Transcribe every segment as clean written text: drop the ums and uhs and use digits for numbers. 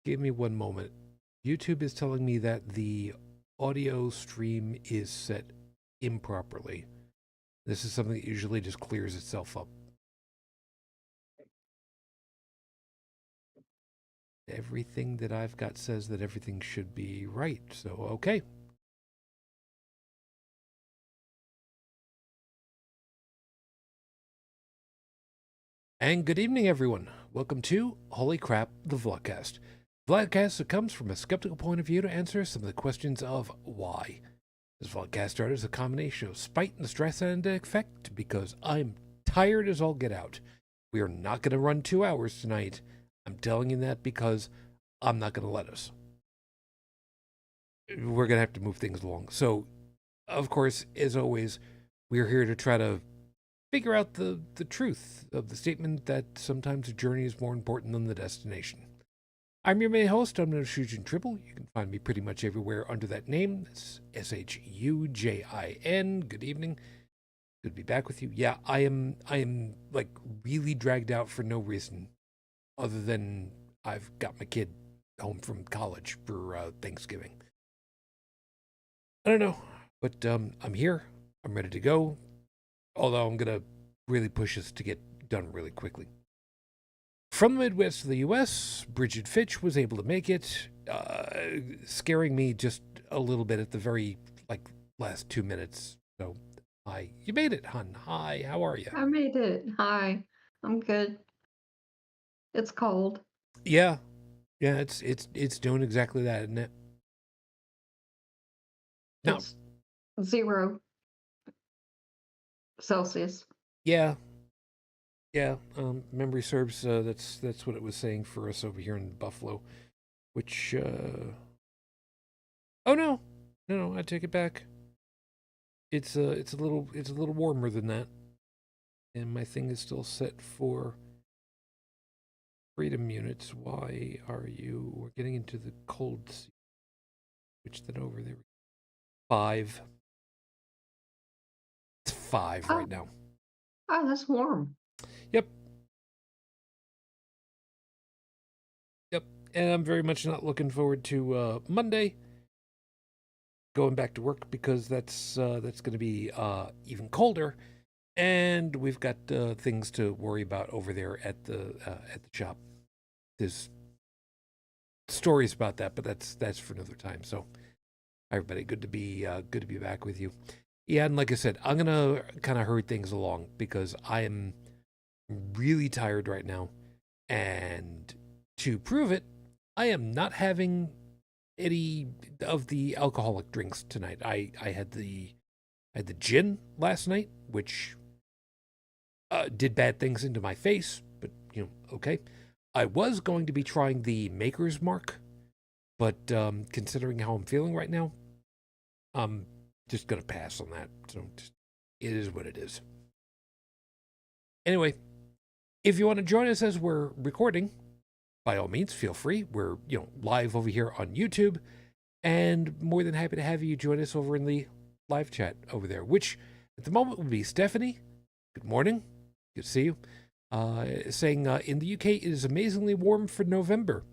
Give me one moment. YouTube is telling me that the audio stream is set improperly. This is something that usually just clears itself up. Everything that I've got says that everything should be right, so okay. And good evening, everyone. Welcome to Holy Crap, the Vlogcast. Vlogcast that comes from a skeptical point of view to answer some of the questions of why. This vlogcast started as a combination of spite and stress and effect because I'm tired as all get out. We are not going to run 2 hours tonight. I'm telling you that because I'm not going to let us. We're going to have to move things along. So, of course, as always, we're here to try to figure out the truth of the statement that sometimes the journey is more important than the destination. I'm your main host. I'm known as Shujin. You can find me pretty much everywhere under that name. It's Shujin. Good evening. Good to be back with you. Yeah, I am like really dragged out for no reason other than I've got my kid home from college for Thanksgiving. I don't know, but I'm here. I'm ready to go. Although I'm going to really push us to get done really quickly. From the Midwest of the U.S., Brigid Fitch was able to make it, scaring me just a little bit at the very, last 2 minutes. So, hi. You made it, hon. Hi, how are you? I made it. Hi. I'm good. It's cold. Yeah. Yeah, it's doing exactly that, isn't it? No. It's 0 Celsius. Yeah. Yeah, memory serves, that's what it was saying for us over here in Buffalo, which, oh no, no, I take it back. It's a little warmer than that, and my thing is still set for freedom units. Why are you? We're getting into the cold season. Switch that over there. 5. It's 5 Oh, right now. oh, that's warm. Yep. Yep. And I'm very much not looking forward to Monday going back to work because that's going to be even colder, and we've got things to worry about over there at the shop. There's stories about that, but that's for another time. So, hi everybody, good to be back with you. Yeah, and like I said, I'm gonna kind of hurry things along because I am really tired right now, and to prove it, I am not having any of the alcoholic drinks tonight. I had the gin last night, which did bad things into my face, but okay. I was going to be trying the Maker's Mark, but considering how I'm feeling right now, I'm just gonna pass on that. So it is what it is. Anyway, if you want to join us as we're recording, by all means, feel free. We're live over here on YouTube, and more than happy to have you join us over in the live chat over there, which at the moment would be Stephanie. Good morning. Good to see you. Saying in the UK it is amazingly warm for November.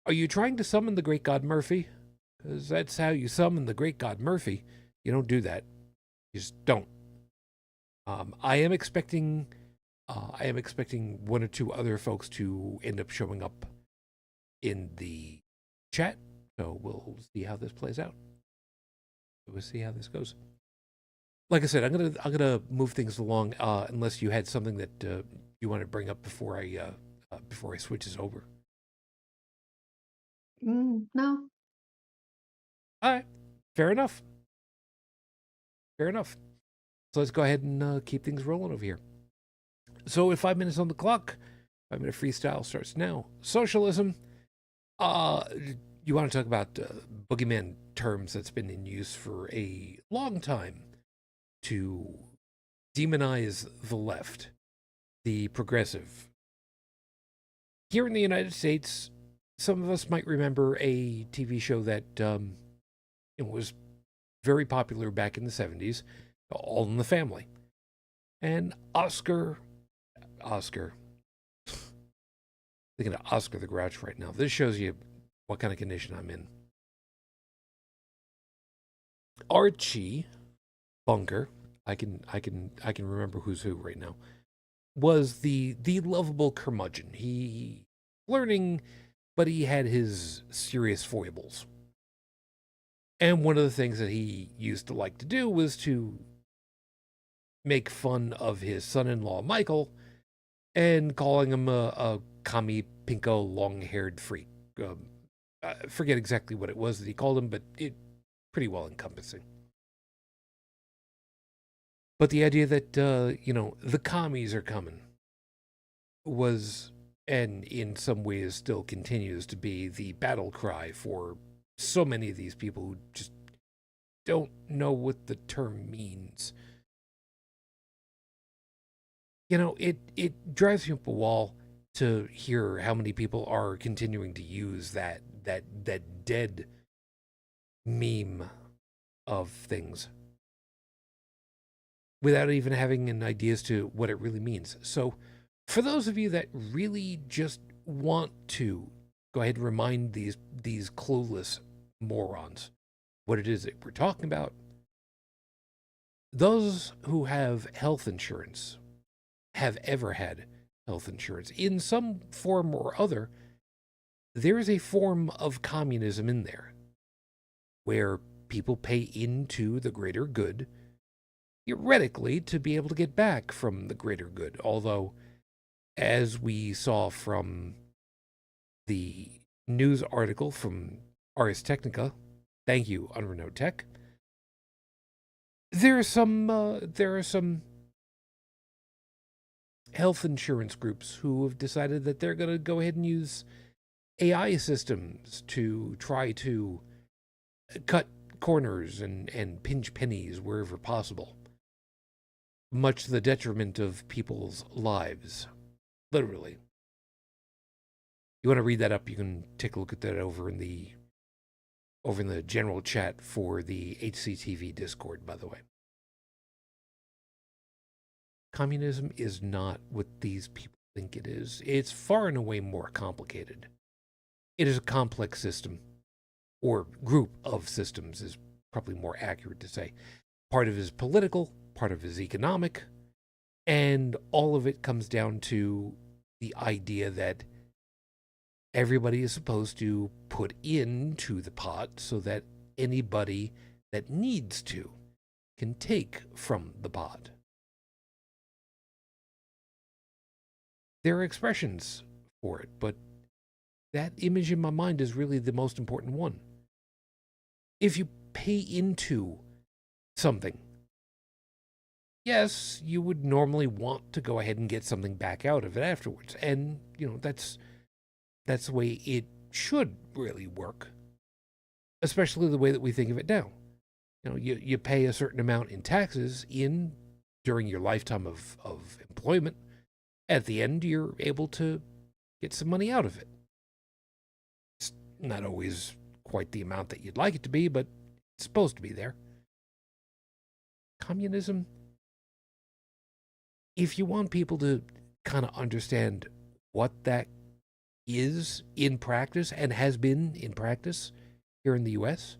Are you trying to summon the great god Murphy? Because that's how you summon the great god Murphy. You don't do that. You just don't. I am expecting 1 or 2 other folks to end up showing up in the chat. So we'll see how this plays out. We'll see how this goes. Like I said, I'm gonna move things along unless you had something that you want to bring up before I switch this over. No. All right, fair enough. Fair enough. So let's go ahead and keep things rolling over here. So with 5 minutes on the clock, 5-minute freestyle starts now. Socialism. You want to talk about boogeyman terms that's been in use for a long time to demonize the left, the progressive. Here in the United States, some of us might remember a TV show that it was very popular back in the 70s, All in the Family. And Oscar thinking of Oscar the Grouch right now. This shows you what kind of condition I'm in. Archie Bunker, I can remember who's who right now, was the lovable curmudgeon. He learning, but he had his serious foibles. And one of the things that he used to like to do was to make fun of his son-in-law Michael and calling him a commie pinko long-haired freak. I forget exactly what it was that he called him, but it pretty well encompassing. But the idea that the commies are coming was, and in some ways still continues to be, the battle cry for so many of these people who just don't know what the term means. It drives me up a wall to hear how many people are continuing to use that dead meme of things without even having an idea as to what it really means. So for those of you that really just want to go ahead and remind these clueless morons what it is that we're talking about, those who have health insurance, have ever had health insurance in some form or other, there is a form of communism in there where people pay into the greater good, theoretically, to be able to get back from the greater good. Although, as we saw from the news article from Ars Technica, thank you, UnrenownedTech, there are some health insurance groups who have decided that they're going to go ahead and use AI systems to try to cut corners and pinch pennies wherever possible, much to the detriment of people's lives, literally. You want to read that up, you can take a look at that over in the general chat for the HCTV Discord, by the way. Communism is not what these people think it is. It's far and away more complicated. It is a complex system, or group of systems is probably more accurate to say. Part of it is political, part of it is economic, and all of it comes down to the idea that everybody is supposed to put into the pot so that anybody that needs to can take from the pot. There are expressions for it, but that image in my mind is really the most important one. If you pay into something, yes, you would normally want to go ahead and get something back out of it afterwards. And, that's the way it should really work, especially the way that we think of it now. You pay a certain amount in taxes during your lifetime of employment. At the end, you're able to get some money out of it. It's not always quite the amount that you'd like it to be, but it's supposed to be there. Communism, if you want people to kind of understand what that is in practice and has been in practice here in the US,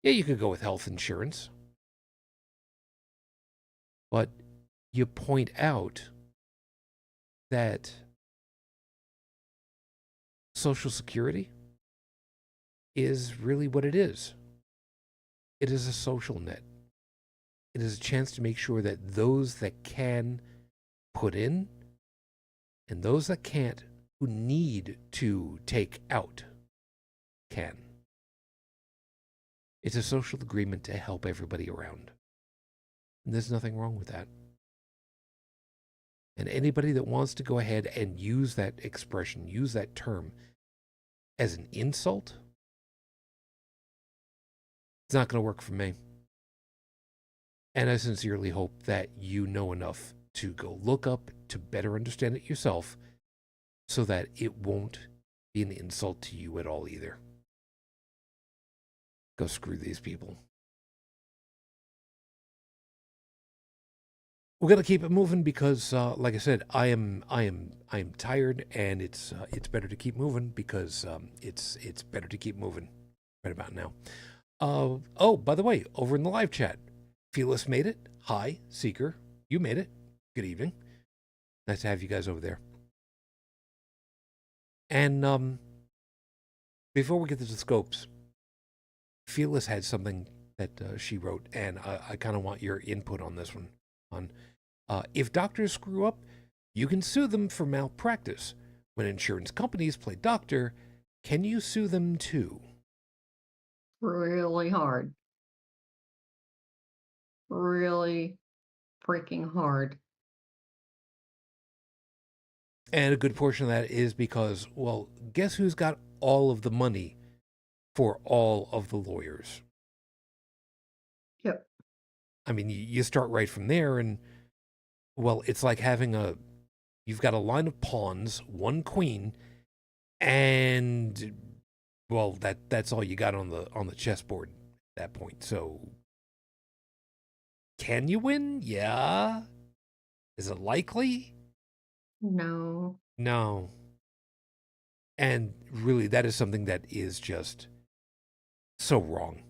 yeah, you could go with health insurance. But you point out that Social Security is really what it is. It is a social net. It is a chance to make sure that those that can put in and those that can't, who need to take out, can. It's a social agreement to help everybody around. And there's nothing wrong with that. And anybody that wants to go ahead and use that expression, use that term as an insult, it's not going to work for me. And I sincerely hope that you know enough to go look up to better understand it yourself so that it won't be an insult to you at all either. Go screw these people. we're gonna keep it moving because, like I said, I am tired, and it's better to keep moving because it's better to keep moving right about now. Oh, by the way, over in the live chat, Fearless made it. Hi, Seeker, you made it. Good evening. Nice to have you guys over there. And before we get to the scopes, Fearless had something that she wrote, and I kind of want your input on this one. If doctors screw up, you can sue them for malpractice. When insurance companies play doctor, can you sue them too? Really hard. Really freaking hard. And a good portion of that is because, well, guess who's got all of the money for all of the lawyers? Yep. I mean, you start right from there, and, well, it's like having you've got a line of pawns, one queen, and, well, that's all you got on the chessboard at that point. So, can you win? Yeah. Is it likely? No. No. And really, that is something that is just so wrong.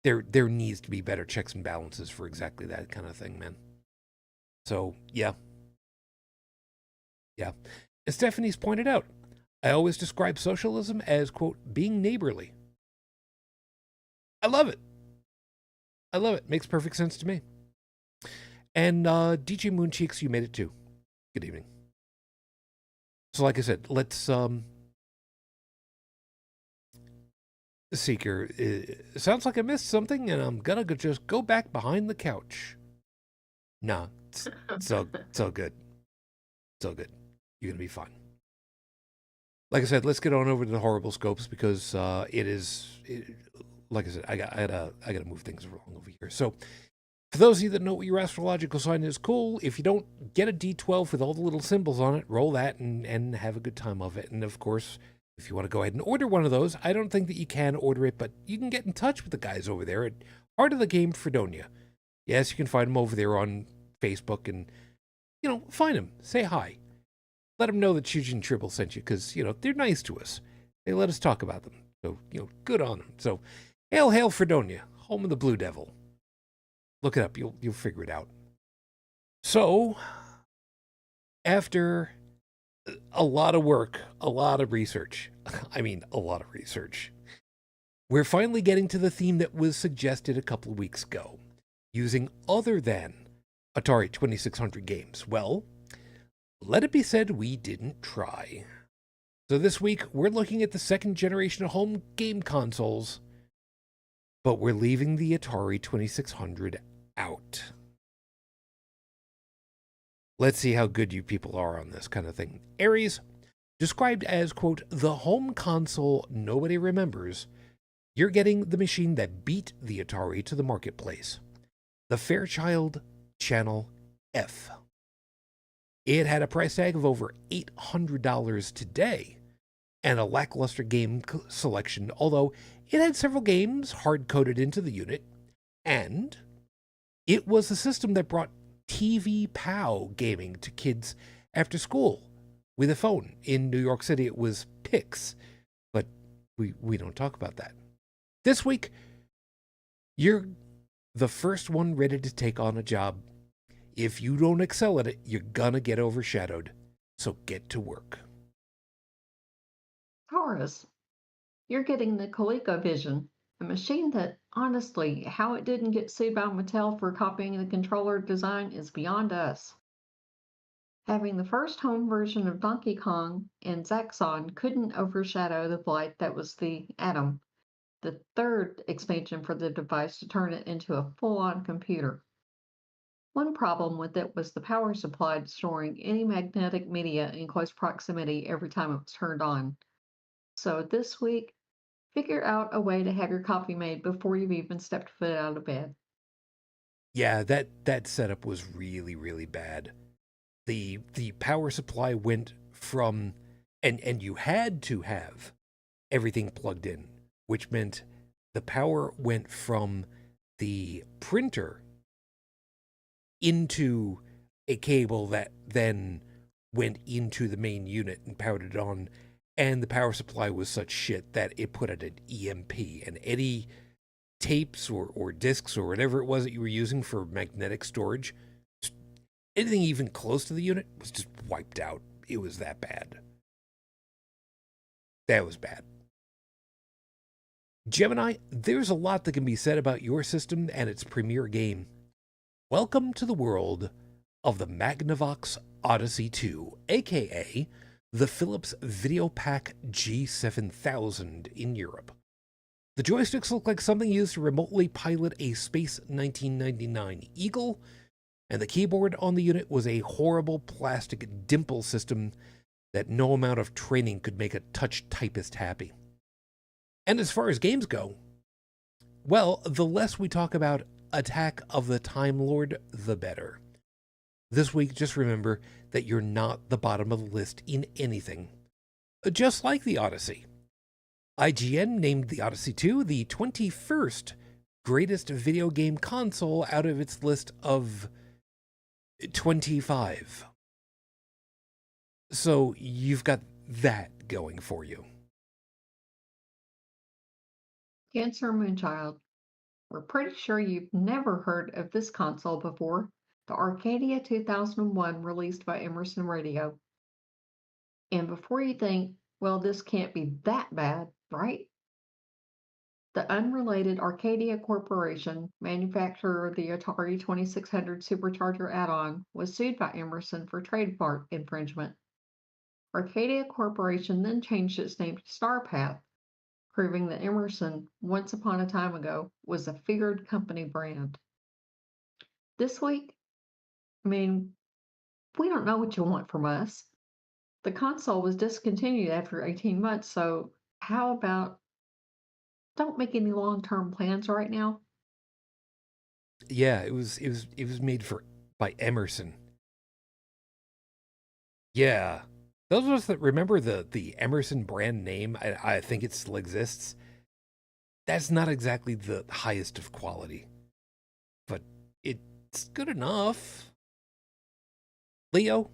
There needs to be better checks and balances for exactly that kind of thing, man. So, yeah. Yeah. As Stephanie's pointed out, I always describe socialism as, quote, being neighborly. I love it. I love it. Makes perfect sense to me. And DJ Mooncheeks, you made it too. Good evening. So, like I said, let's Seeker. It sounds like I missed something, and I'm gonna just go back behind the couch. Nah, it's so good. So good. You're gonna be fine. Like I said, let's get on over to the horrible scopes because like I said, I gotta move things along over here. So, for those of you that know what your astrological sign is, cool. If you don't, get a D12 with all the little symbols on it, roll that and have a good time of it. And of course, if you want to go ahead and order one of those, I don't think that you can order it, but you can get in touch with the guys over there at Art of the Game Fredonia. Yes, you can find them over there on Facebook and, find them. Say hi. Let them know that Shujin Tribble sent you because, they're nice to us. They let us talk about them. So, good on them. So, hail Fredonia, home of the Blue Devil. Look it up. You'll figure it out. So, after a lot of work, a lot of research, we're finally getting to the theme that was suggested a couple of weeks ago, using other than Atari 2600 games. Well, let it be said we didn't try. So this week, we're looking at the second generation of home game consoles, but we're leaving the Atari 2600 out. Let's see how good you people are on this kind of thing. Aries, described as, quote, the home console nobody remembers, you're getting the machine that beat the Atari to the marketplace. The Fairchild Channel F. It had a price tag of over $800 today and a lackluster game selection, although it had several games hard-coded into the unit, and it was a system that brought TV POW gaming to kids after school with a phone. In New York City, it was Pix, but we don't talk about that. This week, you're the first one ready to take on a job. If you don't excel at it, you're gonna get overshadowed. So get to work. Taurus, you're getting the ColecoVision, a machine that, honestly, how it didn't get sued by Mattel for copying the controller design is beyond us. Having the first home version of Donkey Kong and Zaxxon couldn't overshadow the blight that was the Atom, the third expansion for the device to turn it into a full-on computer. One problem with it was the power supply storing any magnetic media in close proximity every time it was turned on. So this week, figure out a way to have your coffee made before you've even stepped foot out of bed. Yeah, that setup was really, really bad. The power supply went from and you had to have everything plugged in, which meant the power went from the printer into a cable that then went into the main unit and powered it on, and the power supply was such shit that it put out an EMP, and any tapes or discs or whatever it was that you were using for magnetic storage, anything even close to the unit was just wiped out. It was that bad. That was bad. Gemini, there's a lot that can be said about your system and its premier game. Welcome to the world of the Magnavox Odyssey 2, aka the Philips VideoPack G7000 in Europe. The joysticks look like something used to remotely pilot a Space 1999 Eagle, and the keyboard on the unit was a horrible plastic dimple system that no amount of training could make a touch typist happy. And as far as games go, well, the less we talk about Attack of the Time Lord, the better. This week, just remember that you're not the bottom of the list in anything. Just like the Odyssey. IGN named the Odyssey 2 the 21st greatest video game console out of its list of 25. So you've got that going for you. Cancer Moonchild. We're pretty sure you've never heard of this console before. The Arcadia 2001 released by Emerson Radio. And before you think, well, this can't be that bad, right? The unrelated Arcadia Corporation, manufacturer of the Atari 2600 Supercharger add-on, was sued by Emerson for trademark infringement. Arcadia Corporation then changed its name to StarPath, proving that Emerson, once upon a time ago, was a figured company brand. This week, we don't know what you want from us. The console was discontinued after 18 months, so how about don't make any long-term plans right now? Yeah, it was made by Emerson. Yeah. Those of us that remember the Emerson brand name, I think it still exists. That's not exactly the highest of quality, but it's good enough. Leo,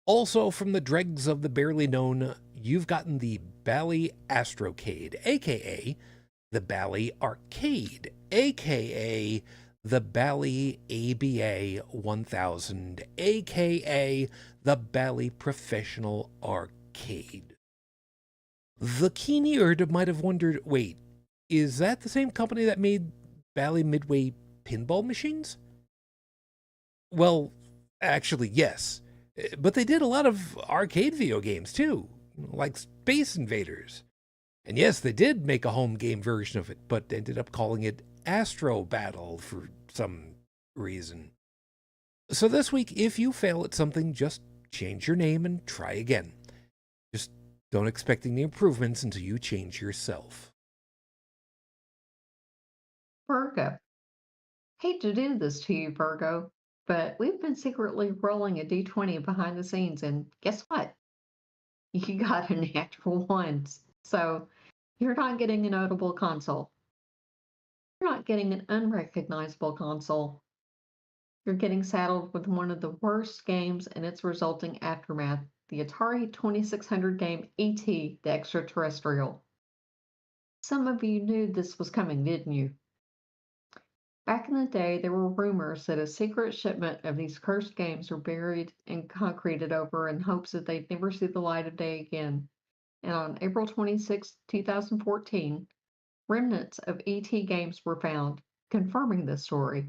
also from the dregs of the barely known, you've gotten the Bally Astrocade, aka the Bally Arcade, aka the Bally ABA 1000, aka the Bally Professional Arcade. The keen eared might have wondered, wait, is that the same company that made Bally Midway pinball machines? Well, actually, yes. But they did a lot of arcade video games, too, like Space Invaders. And yes, they did make a home game version of it, but ended up calling it Astro Battle for some reason. So this week, if you fail at something, just change your name and try again. Just don't expect any improvements until you change yourself. Virgo. Hate to do this to you, Virgo, but we've been secretly rolling a d20 behind the scenes, and guess what? You got a natural one. So you're not getting a notable console. You're not getting an unrecognizable console. You're getting saddled with one of the worst games and its resulting aftermath, the Atari 2600 game E.T. the Extraterrestrial. Some of you knew this was coming, didn't you? Back in the day, there were rumors that a secret shipment of these cursed games were buried and concreted over in hopes that they'd never see the light of day again. And on April 26, 2014, remnants of ET games were found, confirming this story.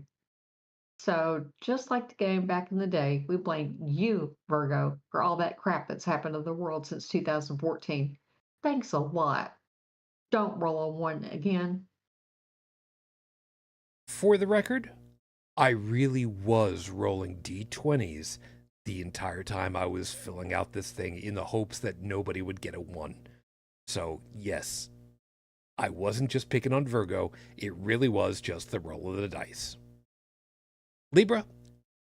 So, just like the game back in the day, we blame you, Virgo, for all that crap that's happened to the world since 2014. Thanks a lot. Don't roll a 1 again. For the record, I really was rolling d20s the entire time I was filling out this thing in the hopes that nobody would get a 1. So, yes, I wasn't just picking on Virgo, it really was just the roll of the dice. Libra,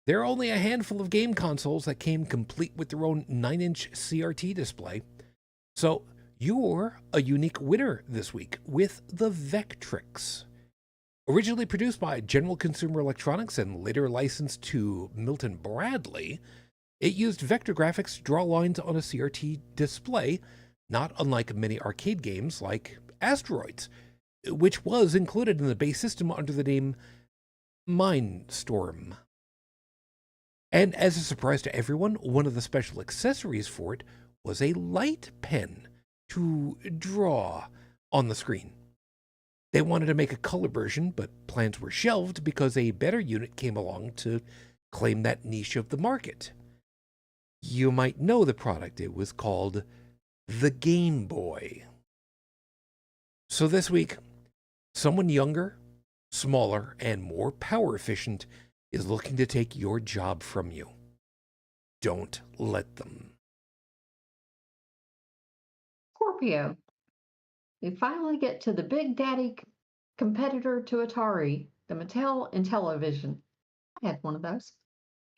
there are only a handful of game consoles that came complete with their own 9-inch CRT display. So, you're a unique winner this week with the Vectrix. Originally produced by General Consumer Electronics and later licensed to Milton Bradley, it used vector graphics to draw lines on a CRT display, not unlike many arcade games like Asteroids, which was included in the base system under the name Mindstorm. And as a surprise to everyone, one of the special accessories for it was a light pen to draw on the screen. They wanted to make a color version, but plans were shelved because a better unit came along to claim that niche of the market. You might know the product. It was called the Game Boy. So this week, someone younger, smaller, and more power efficient is looking to take your job from you. Don't let them. Scorpio. We finally get to the big daddy competitor to Atari, the Mattel Intellivision. I had one of those.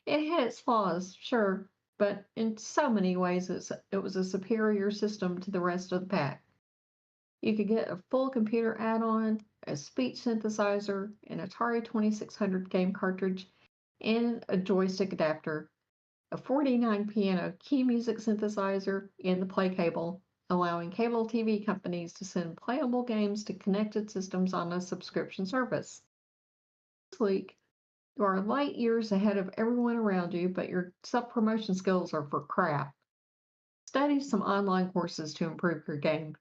It had its flaws, sure, but in so many ways it was a superior system to the rest of the pack. You could get a full computer add-on, a speech synthesizer, an Atari 2600 game cartridge, and a joystick adapter, a 49 piano key music synthesizer, and the play cable, allowing cable TV companies to send playable games to connected systems on a subscription service. This week, you are light years ahead of everyone around you, but your self-promotion skills are for crap. Study some online courses to improve your game.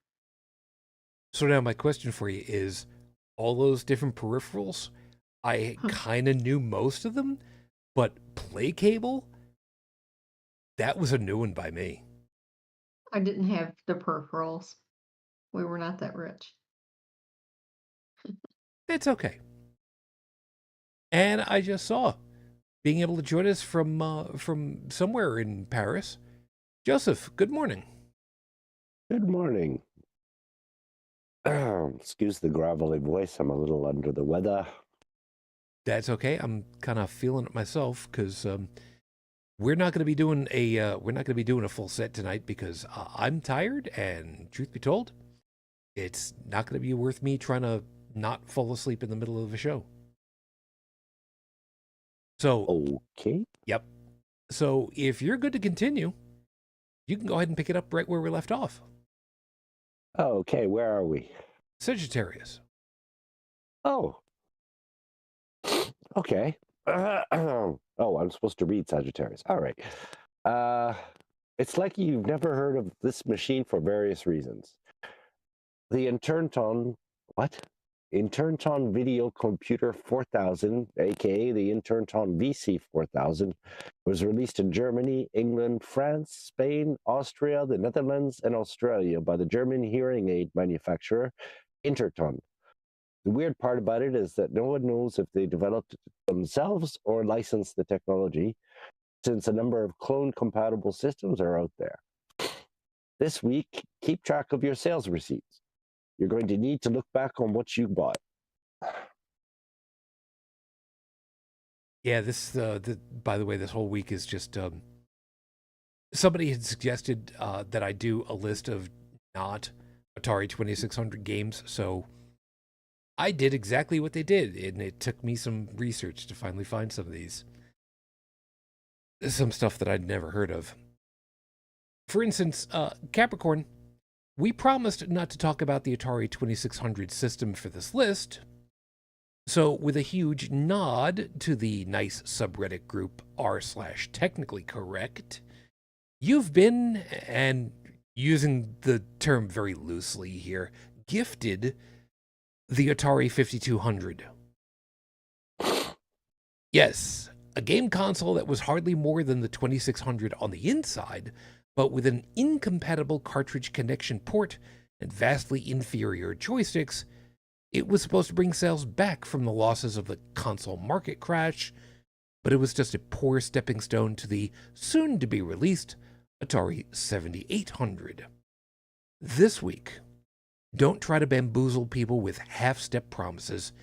So now my question for you is, all those different peripherals, I kind of knew most of them, but play cable, that was a new one by me. I didn't have the peripherals. We were not that rich. It's okay. And I just saw being able to join us from somewhere in Paris. Joseph, good morning. Good morning. Excuse the gravelly voice. I'm a little under the weather. That's okay. I'm kind of feeling it myself because we're not going to be doing a full set tonight because I'm tired, and truth be told, it's not going to be worth me trying to not fall asleep in the middle of a show. So, Okay. yep. So if you're good to continue, you can go ahead and pick it up right where we left off. Okay, where are we? Sagittarius. Oh. Okay. Oh, I'm supposed to read Sagittarius. All right. It's like you've never heard of this machine for various reasons. The Internton Video Computer 4000, aka the Internton VC 4000, was released in Germany, England, France, Spain, Austria, the Netherlands, and Australia by the German hearing aid manufacturer Interton. The weird part about it is that no one knows if they developed it themselves or licensed the technology, since a number of clone-compatible systems are out there. This week, keep track of your sales receipts. You're going to need to look back on what you bought. Yeah, by the way, this whole week is just somebody had suggested that I do a list of not Atari 2600 games, so I did exactly what they did, and it took me some research to finally find some of these. Some stuff that I'd never heard of. For instance, Capricorn, we promised not to talk about the Atari 2600 system for this list, so with a huge nod to the nice subreddit group r/technically correct, you've been, and using the term very loosely here, gifted the Atari 5200. Yes, a game console that was hardly more than the 2600 on the inside, but with an incompatible cartridge connection port and vastly inferior joysticks. It was supposed to bring sales back from the losses of the console market crash, but it was just a poor stepping stone to the soon-to-be-released Atari 7800. This week, don't try to bamboozle people with half-step promises.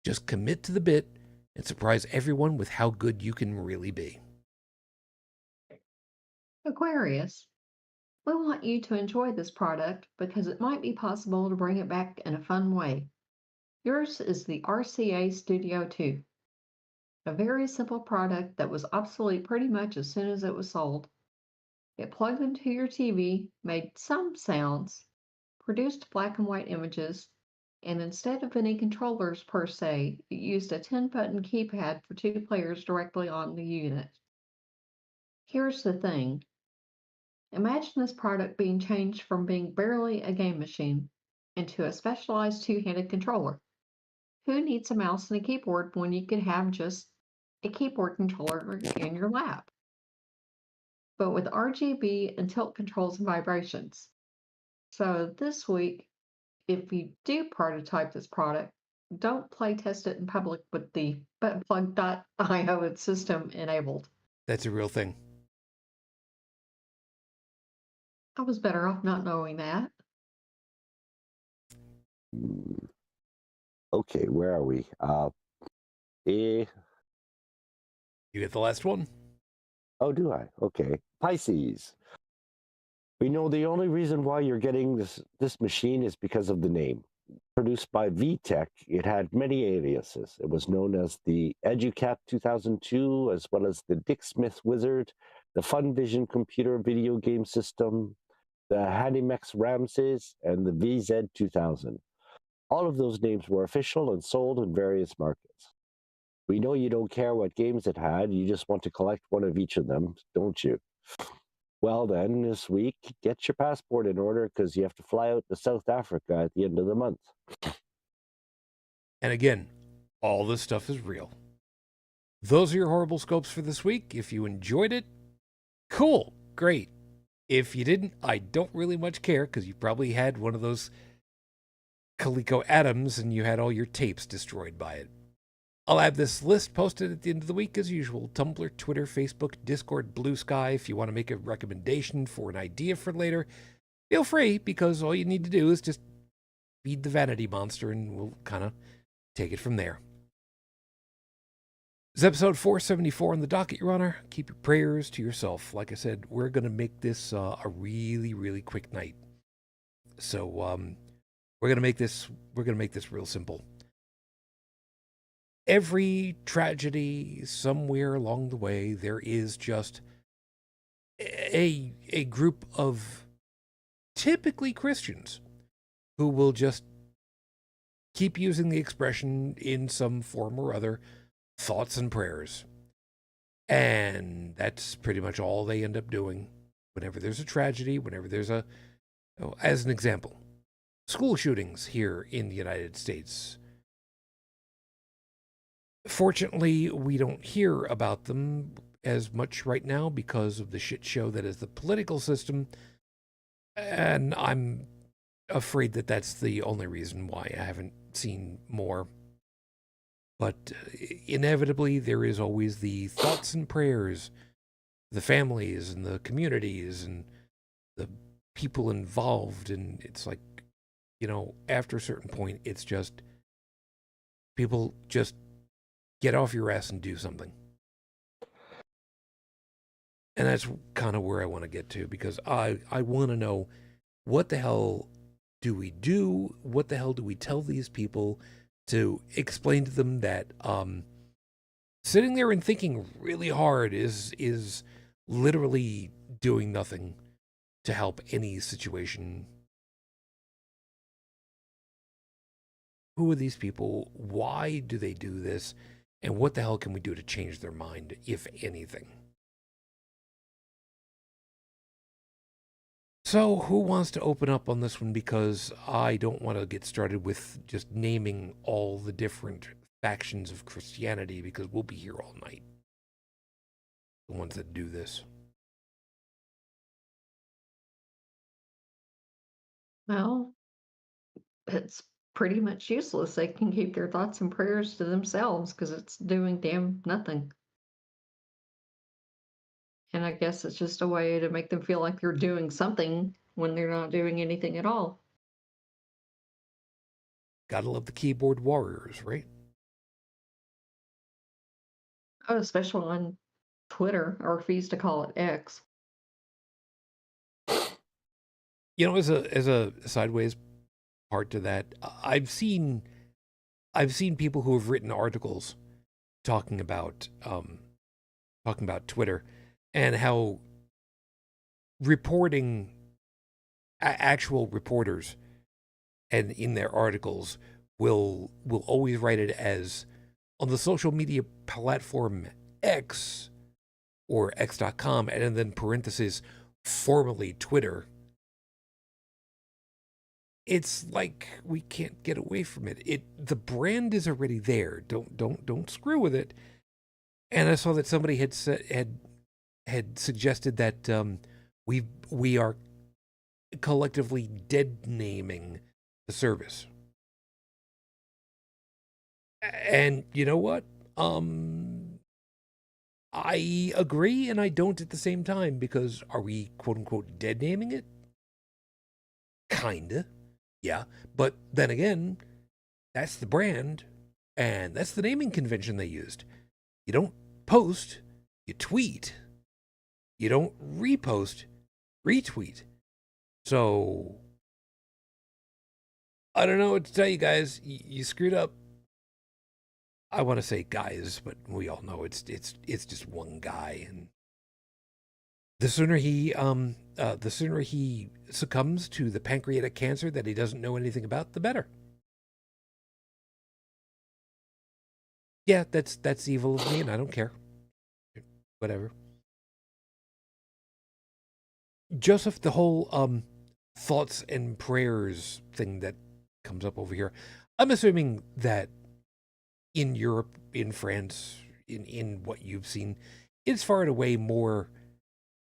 Just commit to the bit and surprise everyone with how good you can really be. Aquarius. We want you to enjoy this product because it might be possible to bring it back in a fun way. Yours is the RCA Studio 2, a very simple product that was obsolete pretty much as soon as it was sold. It plugged into your TV, made some sounds, produced black and white images, and instead of any controllers per se, it used a 10-button keypad for 2 players directly on the unit. Here's the thing. Imagine this product being changed from being barely a game machine into a specialized two-handed controller. Who needs a mouse and a keyboard when you could have just a keyboard controller in your lap? But with RGB and tilt controls and vibrations. So this week, if you do prototype this product, don't play test it in public with the buttplug.io system enabled. That's a real thing. I was better off not knowing that. Okay, where are we? You get the last one? Oh, do I? Okay. Pisces. We know the only reason why you're getting this machine is because of the name. Produced by VTech, it had many aliases. It was known as the EduCap 2002, as well as the Dick Smith Wizard, the FunVision computer video game system, the Hanimex Ramses, and the VZ 2000. All of those names were official and sold in various markets. We know you don't care what games it had, you just want to collect one of each of them, don't you? Well then, this week, get your passport in order because you have to fly out to South Africa at the end of the month. And again, all this stuff is real. Those are your horrible scopes for this week. If you enjoyed it, cool, great. If you didn't, I don't really much care because you probably had one of those Coleco Atoms and you had all your tapes destroyed by it. I'll have this list posted at the end of the week as usual. Tumblr, Twitter, Facebook, Discord, BlueSky. If you want to make a recommendation for an idea for later, feel free, because all you need to do is just feed the vanity monster and we'll kind of take it from there. This is episode 474 on the docket, Your Honor. Keep your prayers to yourself. Like I said, we're going to make this a really, really quick night. So we're going to make this real simple. Every tragedy somewhere along the way, there is just a group of typically Christians who will just keep using the expression in some form or other, thoughts and prayers. And that's pretty much all they end up doing whenever there's a tragedy, whenever there's as an example, school shootings here in the United States. Fortunately, we don't hear about them as much right now because of the shit show that is the political system. And I'm afraid that that's the only reason why I haven't seen more. But inevitably, there is always the thoughts and prayers, the families and the communities and the people involved. And it's like, after a certain point, it's just people just get off your ass and do something. And that's kind of where I want to get to, because I want to know, what the hell do we do? What the hell do we tell these people to explain to them that sitting there and thinking really hard is literally doing nothing to help any situation? Who are these people? Why do they do this? And what the hell can we do to change their mind, if anything? So, who wants to open up on this one? Because I don't want to get started with just naming all the different factions of Christianity, because we'll be here all night. The ones that do this. Well, it's pretty much useless. They can keep their thoughts and prayers to themselves because it's doing damn nothing. And I guess it's just a way to make them feel like they're doing something when they're not doing anything at all. Gotta love the keyboard warriors, right? Oh, especially on Twitter, or if we used to call it X. As a sideways part to that, I've seen I've seen people who have written articles talking about Twitter and how reporting actual reporters and in their articles will always write it as on the social media platform X or X.com and then parentheses formerly Twitter. It's like we can't get away from it. The brand is already there. Don't screw with it. And I saw that somebody had suggested that we are collectively dead naming the service. And you know what? I agree and I don't at the same time, because are we quote unquote dead naming it? Kinda. Yeah. But then again, that's the brand and that's the naming convention they used. You don't post, you tweet. You don't repost, retweet. So I don't know what to tell you guys. You screwed up. I want to say guys, but we all know it's just one guy, and the sooner he succumbs to the pancreatic cancer that he doesn't know anything about, the better. Yeah, that's evil of me, and I don't care. Whatever. Joseph, the whole thoughts and prayers thing that comes up over here, I'm assuming that in Europe, in France, in what you've seen, it's far and away more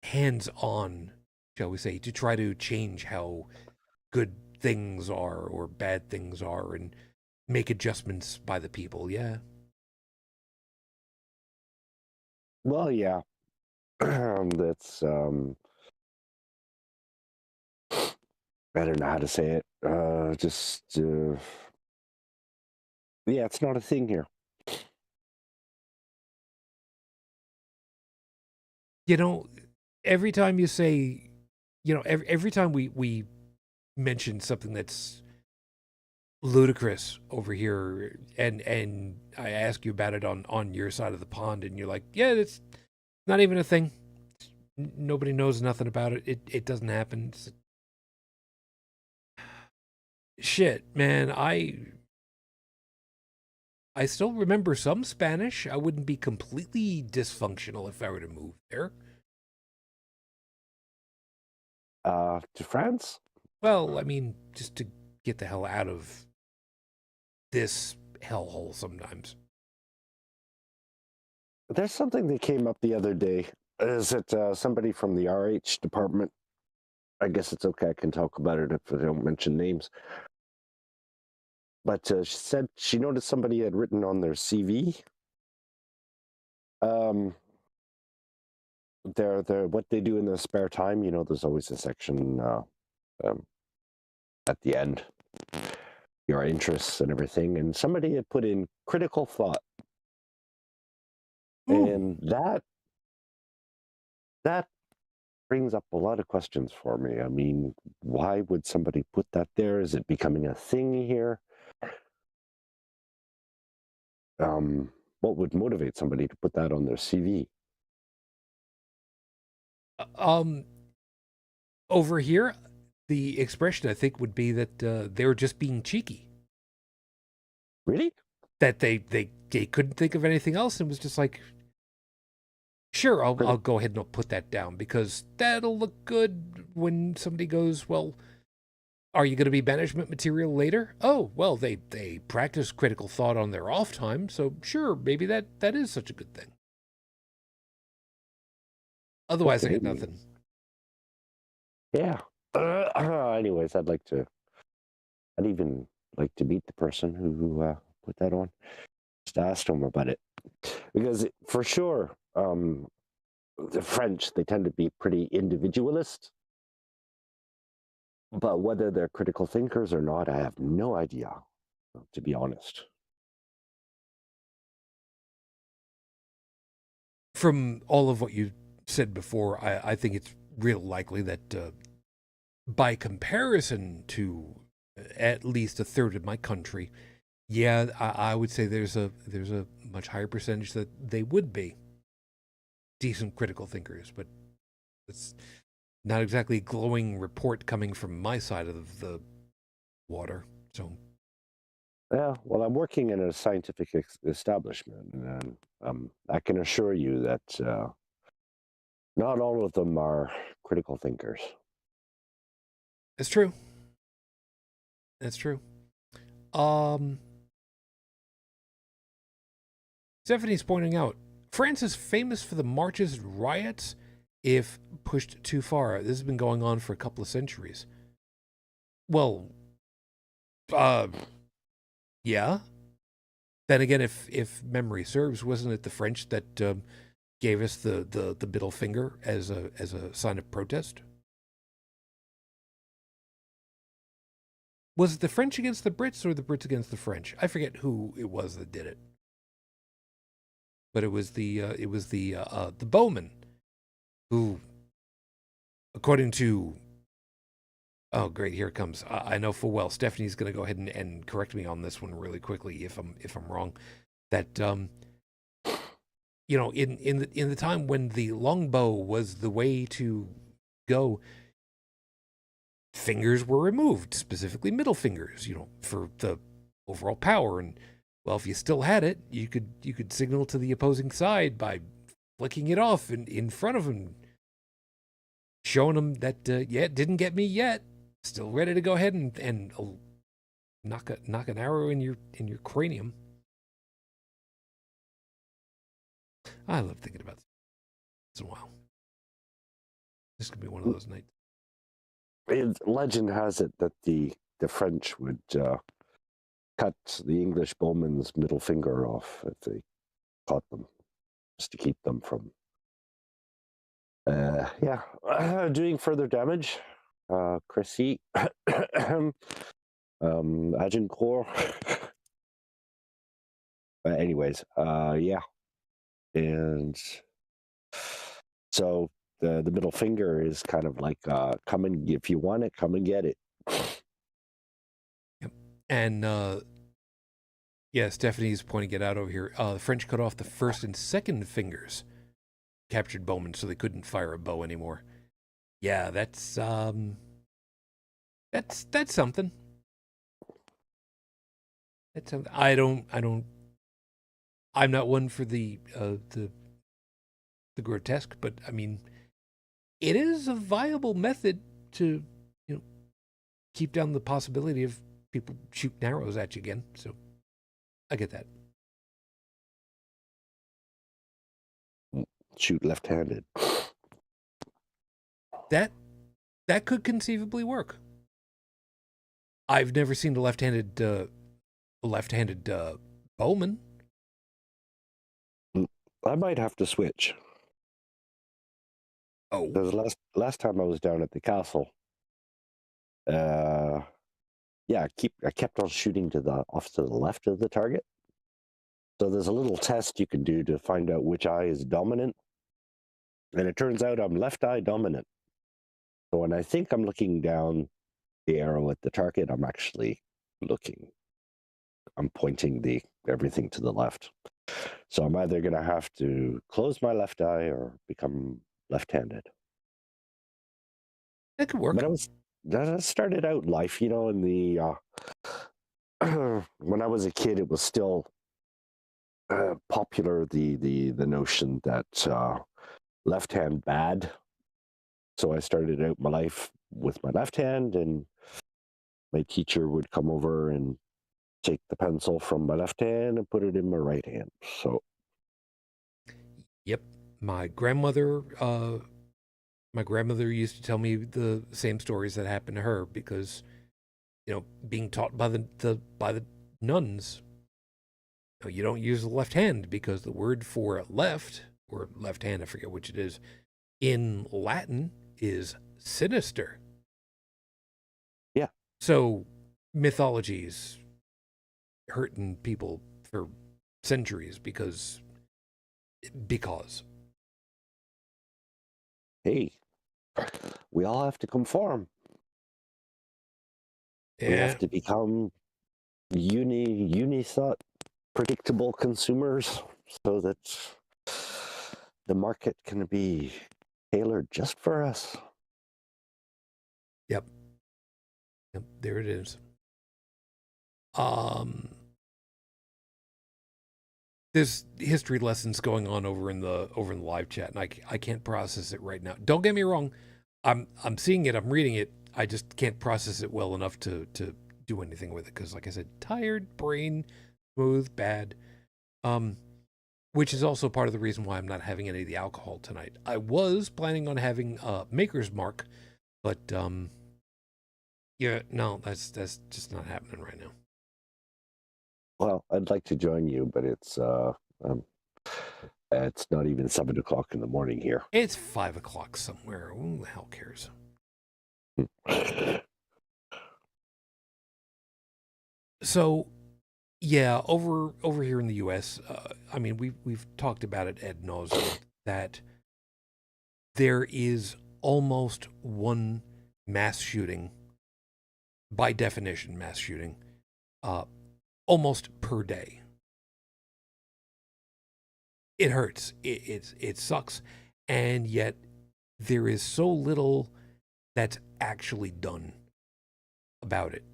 hands-on, shall we say, to try to change how good things are or bad things are and make adjustments by the people, yeah? Well, yeah. That's I don't know how to say it. Yeah, it's not a thing here. You know, every time you say, every time we mention something that's ludicrous over here, and I ask you about it on your side of the pond, and you're like, yeah, it's not even a thing. Nobody knows nothing about it. It doesn't happen. Shit, man, I still remember some Spanish. I wouldn't be completely dysfunctional if I were to move there. To France? Well, I mean, just to get the hell out of this hellhole sometimes. There's something that came up the other day. Is it somebody from the RH department? I guess it's okay. I can talk about it if I don't mention names. But she said she noticed somebody had written on their CV. They're what they do in their spare time. You know, there's always a section at the end, your interests and everything. And somebody had put in critical thought, and that brings up a lot of questions for me. I mean, why would somebody put that there? Is it becoming a thing here? What would motivate somebody to put that on their CV? Over here, the expression I think would be that they were just being cheeky. Really? That they couldn't think of anything else and was just like, sure, I'll go ahead and I'll put that down because that'll look good when somebody goes, well, are you going to be management material later? Oh, well, they practice critical thought on their off time, so sure, maybe that is such a good thing. Otherwise, I got nothing. Yeah. Anyways, I'd even like to meet the person who put that on. Just ask them about it, because for sure, the French, they tend to be pretty individualist. But whether they're critical thinkers or not, I have no idea, to be honest. From all of what you said before, I think it's real likely that by comparison to at least a third of my country, Yeah, I would say there's a much higher percentage that they would be decent critical thinkers, but it's not exactly a glowing report coming from my side of the water. So Yeah, well, I'm working in a scientific establishment, and I can assure you that not all of them are critical thinkers. it's true. That's true. Um, Stephanie's pointing out France is famous for the marches and riots if pushed too far. This has been going on for a couple of centuries. Well, uh, yeah. Then again, if memory serves, wasn't it the French that gave us the middle finger as a sign of protest? Was it the French against the Brits or the Brits against the French? I forget who it was that did it, but it was the Bowman who, according to, oh great, here it comes. I know full well Stephanie's going to go ahead and correct me on this one really quickly if I'm wrong. That in the time when the longbow was the way to go, fingers were removed, specifically middle fingers, for the overall power. And well, if you still had it, you could signal to the opposing side by flicking it off in front of them, showing them that yeah, it didn't get me yet. Still ready to go ahead and knock an arrow in your cranium. I love thinking about this once in a while. This could be one of those nights. Legend has it that the French would cut the English bowman's middle finger off if they caught them, just to keep them from, doing further damage. Chrissy, Agincourt. Anyways, yeah, and so the middle finger is kind of like, come and if you want it, come and get it. Yep. And yeah, Stephanie's pointing it out over here. The French cut off the first and second fingers, captured bowmen, so they couldn't fire a bow anymore. Yeah, that's something. That's something. I'm not one for the grotesque, but I mean, it is a viable method to keep down the possibility of people shooting arrows at you again. So I get that. Shoot left-handed. That could conceivably work. I've never seen a left-handed bowman. I might have to switch. Oh, Because last time I was down at the castle, yeah, I kept on shooting off to the left of the target. So there's a little test you can do to find out which eye is dominant, and it turns out I'm left eye dominant. So when I think I'm looking down the arrow at the target, I'm actually I'm pointing everything to the left. So I'm either going to have to close my left eye or become left-handed. that could work. But that started out life, in the when I was a kid, it was still popular, the notion that left hand bad. So I started out my life with my left hand, and my teacher would come over and take the pencil from my left hand and put it in my right hand. So Yep, my grandmother used to tell me the same stories that happened to her because being taught by the nuns, you don't use the left hand because the word for left or left hand, I forget which it is, in Latin is sinister. yeah. So mythologies hurting people for centuries because Hey, we all have to conform. We yeah, have to become uni thought predictable consumers so that the market can be tailored just for us. Yep. Yep. There it is. There's history lessons going on over in the live chat, and I can't process it right now. Don't get me wrong, I'm seeing it, I'm reading it. I just can't process it well enough to do anything with it because, like I said, tired brain, smooth, bad. Which is also part of the reason why I'm not having any of the alcohol tonight. I was planning on having Maker's Mark, but yeah, no, that's just not happening right now. Well, I'd like to join you, but it's not even 7 o'clock in the morning here. It's 5 o'clock somewhere. Who the hell cares? So, yeah, over here in the U.S., I mean, we've talked about it ad nauseum that there is almost one mass shooting, by definition, mass shooting, almost per day. It hurts. It sucks, and yet there is so little that's actually done about it.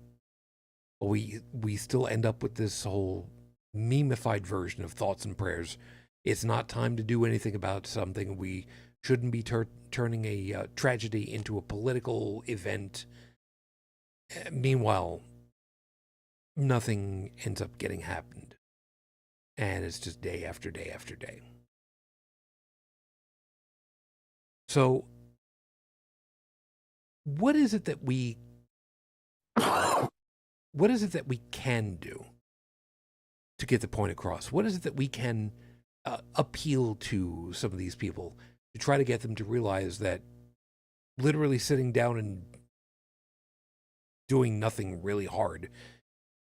We still end up with this whole memeified version of thoughts and prayers. It's not time to do anything about something. We shouldn't be turning a tragedy into a political event. Meanwhile, nothing ends up getting happened. And it's just day after day after day. So, what is it that we can do to get the point across? What is it that we can appeal to some of these people to try to get them to realize that literally sitting down and doing nothing really hard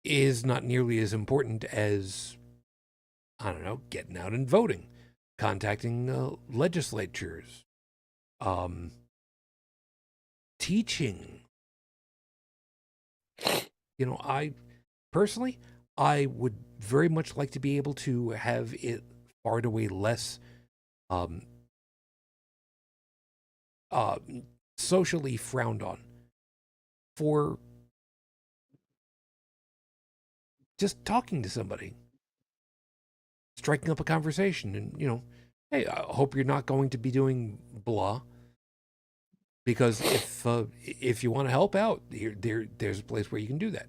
is not nearly as important as, I don't know, getting out and voting, contacting legislatures, teaching. You know, I personally, I would very much like to be able to have it far and away less socially frowned on for just talking to somebody, striking up a conversation, and, you know, hey, I hope you're not going to be doing blah. Because if you want to help out, there's a place where you can do that.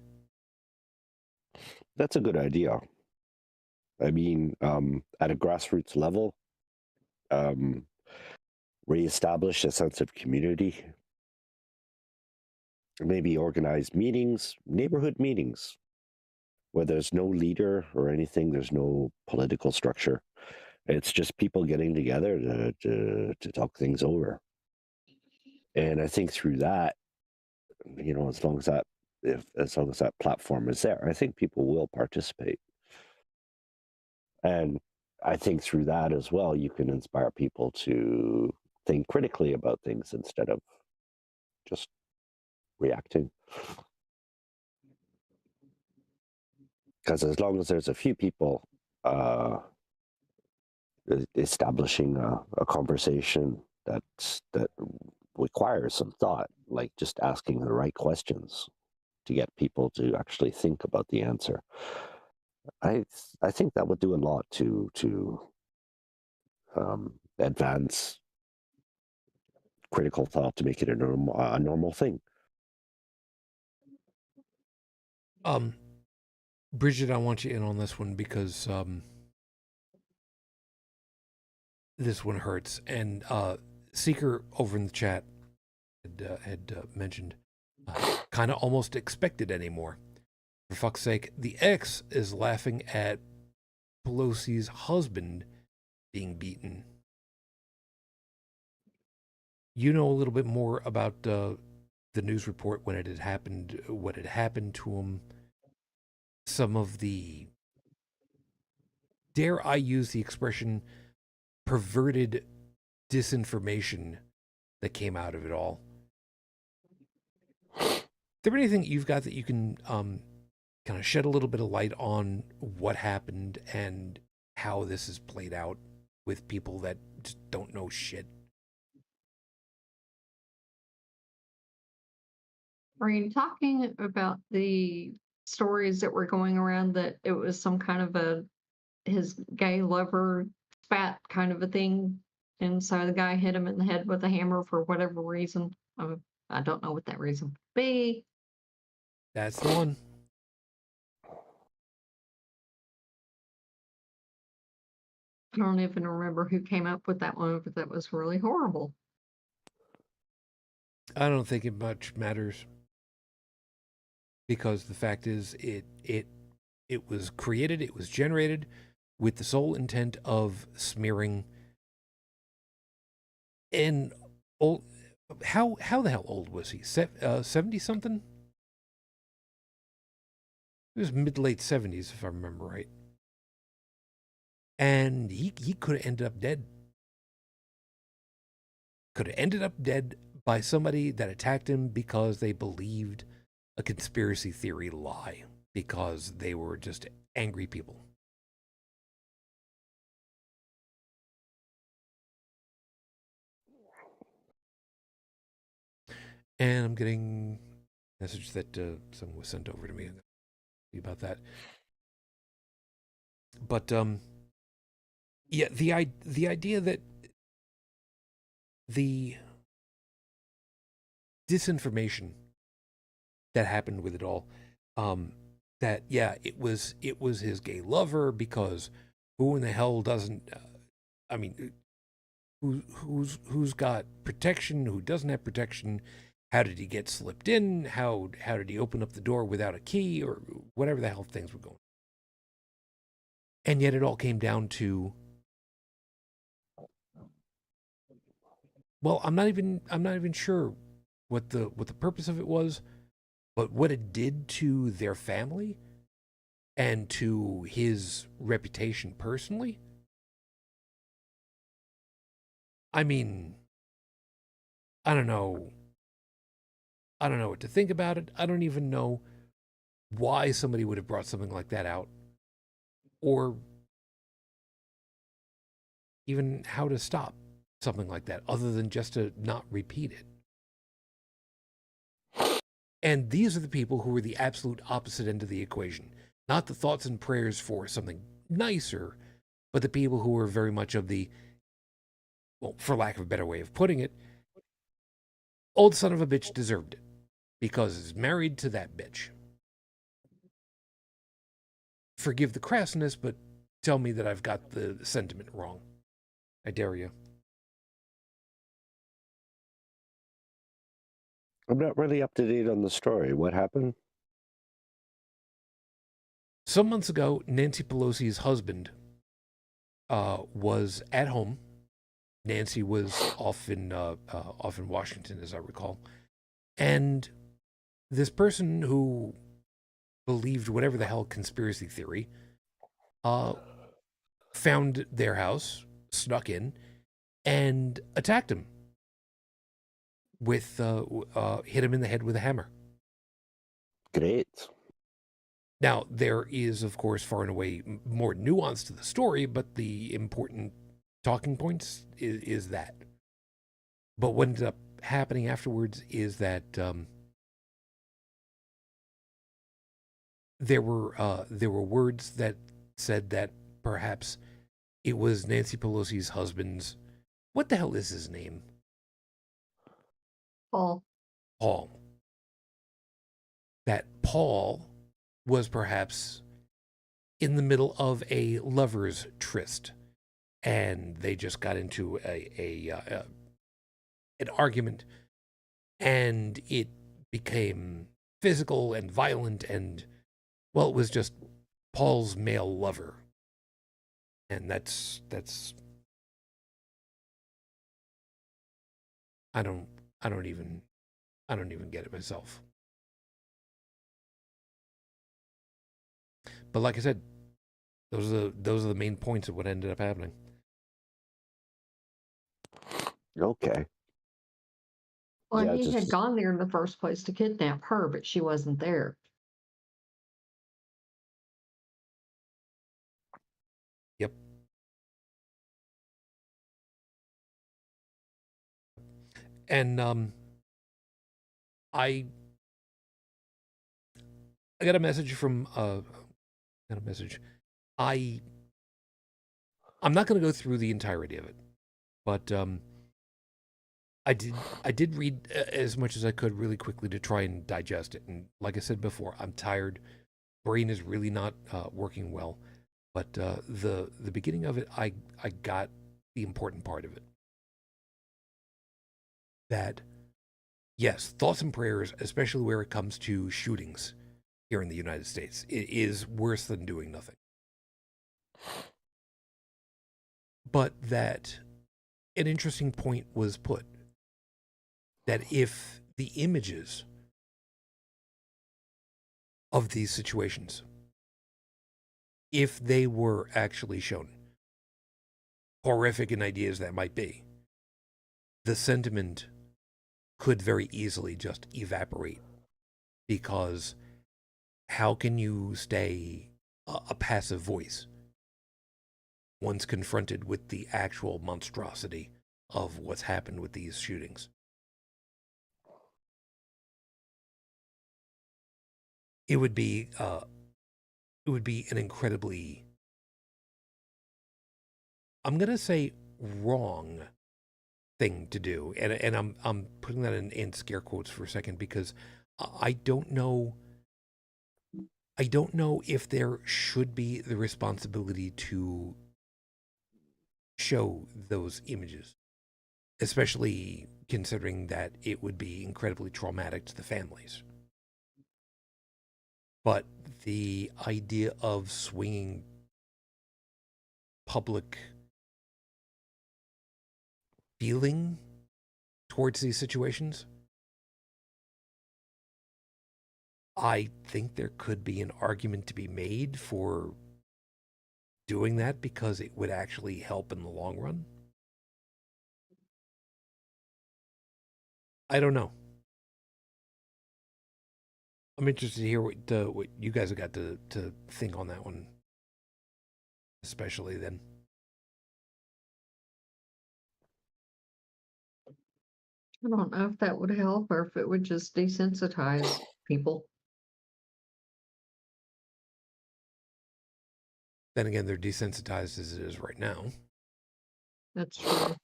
That's a good idea. I mean, at a grassroots level, reestablish a sense of community. Maybe organize meetings, neighborhood meetings, where there's no leader or anything. There's no political structure. It's just people getting together to talk things over. And I think through that, you know, as long as that platform is there, I think people will participate. And I think through that as well, you can inspire people to think critically about things instead of just reacting. Because as long as there's a few people establishing a conversation that requires some thought, like just asking the right questions to get people to actually think about the answer, I think that would do a lot to advance critical thought, to make it a normal thing. Brigid, I want you in on this one because this one hurts. And Seeker over in the chat had mentioned kind of almost expected anymore. For fuck's sake, the ex is laughing at Pelosi's husband being beaten. You know a little bit more about the news report when it had happened, what had happened to him, some of the, dare I use the expression, perverted disinformation that came out of it all. Is there anything you've got that you can kind of shed a little bit of light on what happened and how this is played out with people that just don't know shit. Are you talking about the stories that were going around that it was some kind of his gay lover spat kind of a thing? And so the guy hit him in the head with a hammer for whatever reason. I don't know what that reason would be. That's the one. I don't even remember who came up with that one, but that was really horrible. I don't think it much matters, because the fact is it was created, it was generated with the sole intent of smearing. And old, how the hell old was he? 70 something? It was mid late 70s if I remember right. And he could have ended up dead. Could have ended up dead by somebody that attacked him because they believed a conspiracy theory lie, because they were just angry people. And I'm getting a message that someone was sent over to me about that. But yeah, the idea that the disinformation that happened with it all, that yeah, it was his gay lover, because who in the hell doesn't? I mean, who's got protection? Who doesn't have protection? How did he get slipped in? How did he open up the door without a key, or whatever the hell things were going? And yet it all came down to, well, I'm not even sure what the purpose of it was, but what it did to their family and to his reputation personally. I mean, I don't know. I don't know what to think about it. I don't even know why somebody would have brought something like that out, or even how to stop something like that, other than just to not repeat it. And these are the people who are the absolute opposite end of the equation. Not the thoughts and prayers for something nicer, but the people who are very much of the, well, for lack of a better way of putting it, old son of a bitch deserved it because he's married to that bitch. Forgive the crassness, but tell me that I've got the sentiment wrong. I dare you. I'm not really up to date on the story. What happened? Some months ago, Nancy Pelosi's husband was at home. Nancy was off in Washington, as I recall. And this person who believed whatever the hell conspiracy theory found their house, snuck in, and attacked him with hit him in the head with a hammer. Great. Now, there is, of course, far and away more nuance to the story, but the important talking points is that. But what ended up happening afterwards is that there were words that said that perhaps it was Nancy Pelosi's husband's, what the hell is his name? Paul. Paul. That Paul was perhaps in the middle of a lover's tryst, and they just got into an argument, and it became physical and violent, and, well, it was just Paul's male lover. And that's I don't even get it myself. But like I said, those are the main points of what ended up happening. Okay. Well, Yeah, he had just gone there in the first place to kidnap her, but she wasn't there. And I got a message from got a message. I'm not going to go through the entirety of it, but I did read as much as I could really quickly to try and digest it. And like I said before, I'm tired. Brain is really not working well. But the beginning of it, I got the important part of it. That yes, thoughts and prayers, especially where it comes to shootings here in the United States, it is worse than doing nothing. But that an interesting point was put that if the images of these situations, if they were actually shown, horrific in ideas that might be, the sentiment could very easily just evaporate, because how can you stay a passive voice once confronted with the actual monstrosity of what's happened with these shootings? It would be an incredibly, I'm gonna say, wrong thing to do, and I'm putting that in scare quotes for a second, because I don't know if there should be the responsibility to show those images, especially considering that it would be incredibly traumatic to the families. But the idea of swinging public feeling towards these situations, I think there could be an argument to be made for doing that, because it would actually help in the long run. I don't know. I'm interested to hear what you guys have got to think on that one, especially then. I don't know if that would help or if it would just desensitize people. Then again, they're desensitized as it is right now. That's true.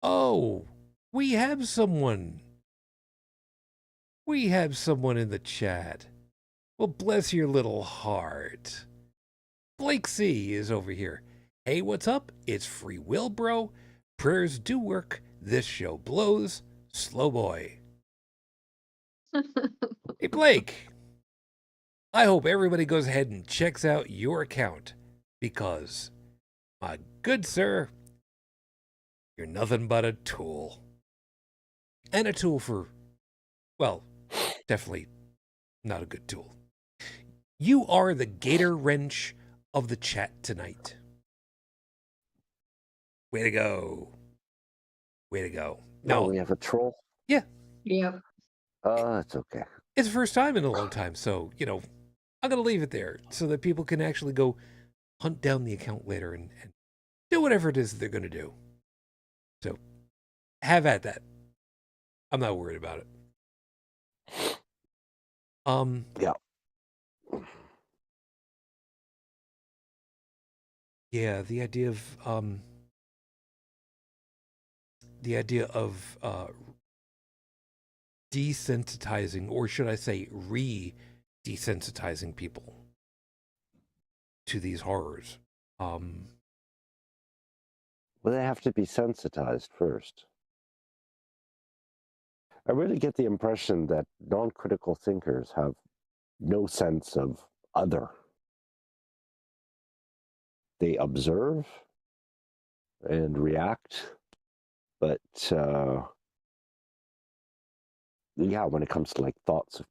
Oh, we have someone. We have someone in the chat. Well, bless your little heart. Blake C is over here. Hey, what's up? It's free will, bro. Prayers do work. This show blows. Slow boy. Hey, Blake. I hope everybody goes ahead and checks out your account, because, my good sir, you're nothing but a tool. And a tool for, well, definitely not a good tool. You are the gator wrench of the chat tonight. Way to go. Way to go. No, we have a troll. Yeah. Yeah. It's okay. It's the first time in a long time, so, I'm going to leave it there so that people can actually go hunt down the account later and do whatever it is that they're going to do. So, have at that. I'm not worried about it. Yeah. Yeah, the idea of desensitizing, or should I say desensitizing people to these horrors. Well, they have to be sensitized first. I really get the impression that non-critical thinkers have no sense of other. They observe and react, but yeah, when it comes to like thoughts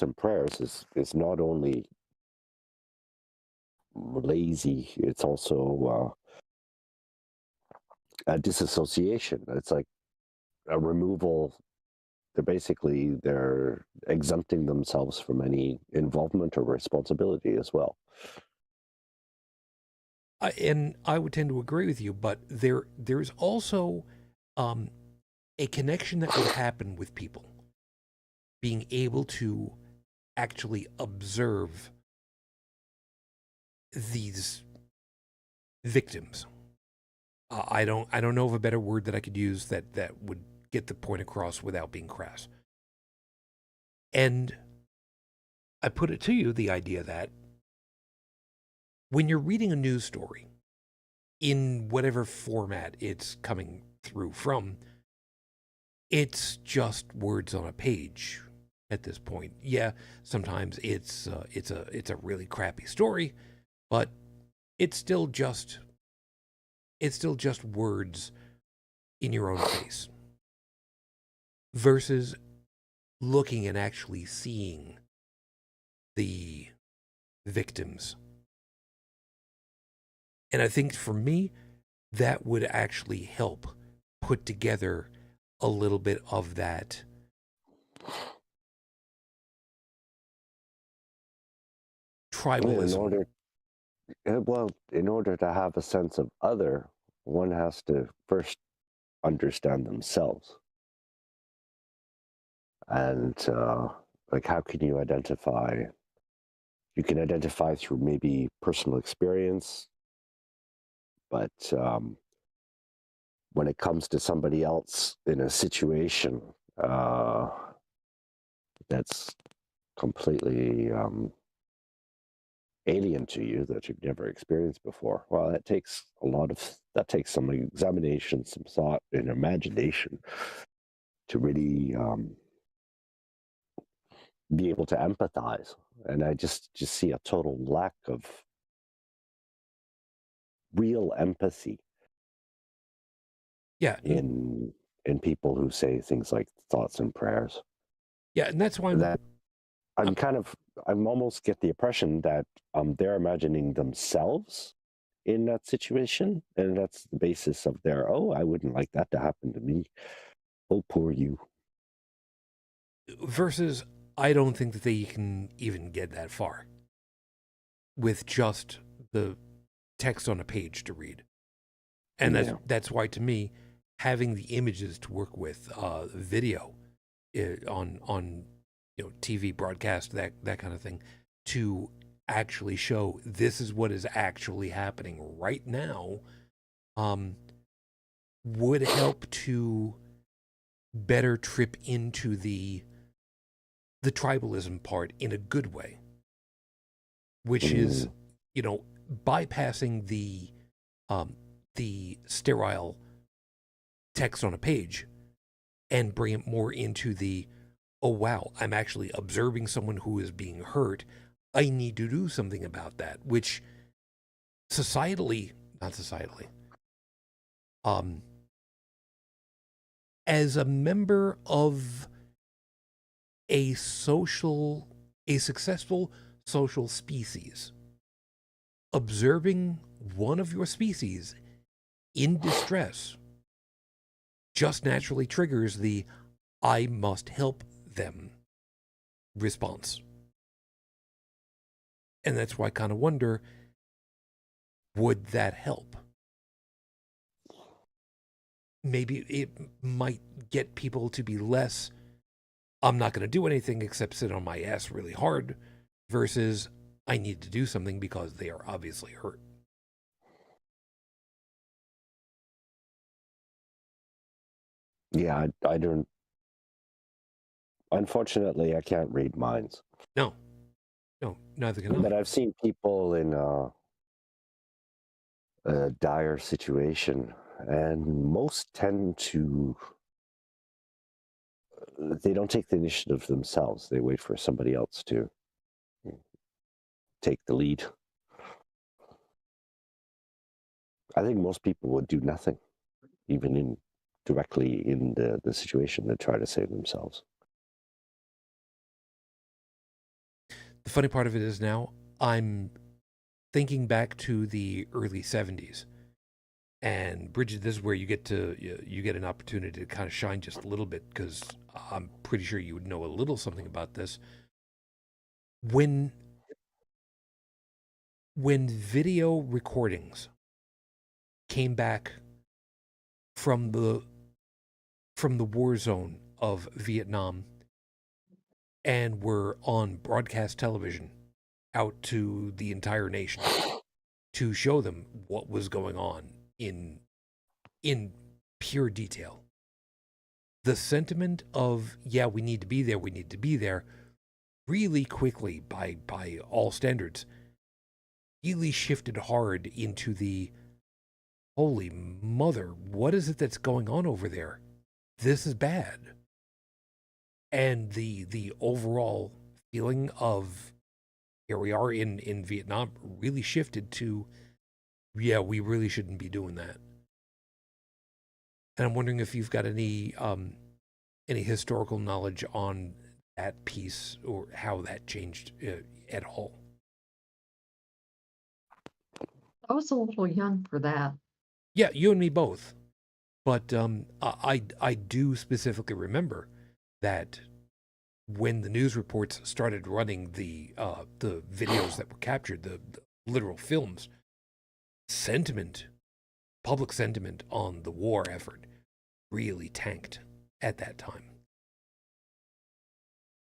and prayers is not only lazy, it's also a disassociation. It's like a removal. They're exempting themselves from any involvement or responsibility as well. And I would tend to agree with you, but there's also um, a connection that would happen with people being able to actually observe these victims. I don't know of a better word that I could use that would get the point across without being crass. And I put it to you the idea that when you're reading a news story in whatever format it's coming through from, it's just words on a page at this point. Yeah, sometimes it's a really crappy story, but it's still just words in your own face versus looking and actually seeing the victims. And I think for me, that would actually help put together a little bit of that In tribalism. order, well, in order to have a sense of other, one has to first understand themselves. And like, how can you identify? You can identify through maybe personal experience, but when it comes to somebody else in a situation that's completely alien to you that you've never experienced before, well, that takes some examination, some thought, and imagination to really be able to empathize. And I just see a total lack of real empathy Yeah, in people who say things like thoughts and prayers. yeah, and that's why That I'm I'm almost get the impression that they're imagining themselves in that situation, and that's the basis of their, oh, I wouldn't like that to happen to me. Oh, poor you. versus I don't think that they can even get that far with just the text on a page to read. And that's Yeah. that's why to me having the images to work with, video on TV broadcast, that kind of thing, to actually show this is what is actually happening right now, um, would help to better trip into the tribalism part in a good way, which is Mm. bypassing the sterile text on a page and bring it more into the, oh wow, I'm actually observing someone who is being hurt. I need to do something about that, which societally, not societally, um, as a member of a social, a successful social species, observing one of your species in distress just naturally triggers the I must help them response. And that's why I kind of wonder, would that help? Maybe it might get people to be less, I'm not going to do anything except sit on my ass really hard, versus I need to do something because they are obviously hurt. Yeah, I don't. Unfortunately, I can't read minds, No, no, neither can but I. I've seen people in a dire situation, and most tend to. They don't take the initiative themselves. They wait for somebody else to take the lead. I think most people would do nothing, even in directly in the situation, to try to save themselves. The funny part of it is now I'm thinking back to the early 70s. And Brigid, this is where you get an opportunity to kind of shine just a little bit, because I'm pretty sure you would know a little something about this. When when video recordings came back from the war zone of Vietnam and were on broadcast television out to the entire nation to show them what was going on in pure detail. The sentiment of, yeah, we need to be there, really quickly, by all standards, really shifted hard into the, holy mother, what is it that's going on over there? This is bad. And the overall feeling of, here we are in Vietnam, really shifted to, yeah, we really shouldn't be doing that. And I'm wondering if you've got any historical knowledge on that piece or how that changed at all. I was a little young for that. Yeah, you and me both. But I do specifically remember that when the news reports started running the videos that were captured, the literal films, public sentiment on the war effort really tanked at that time.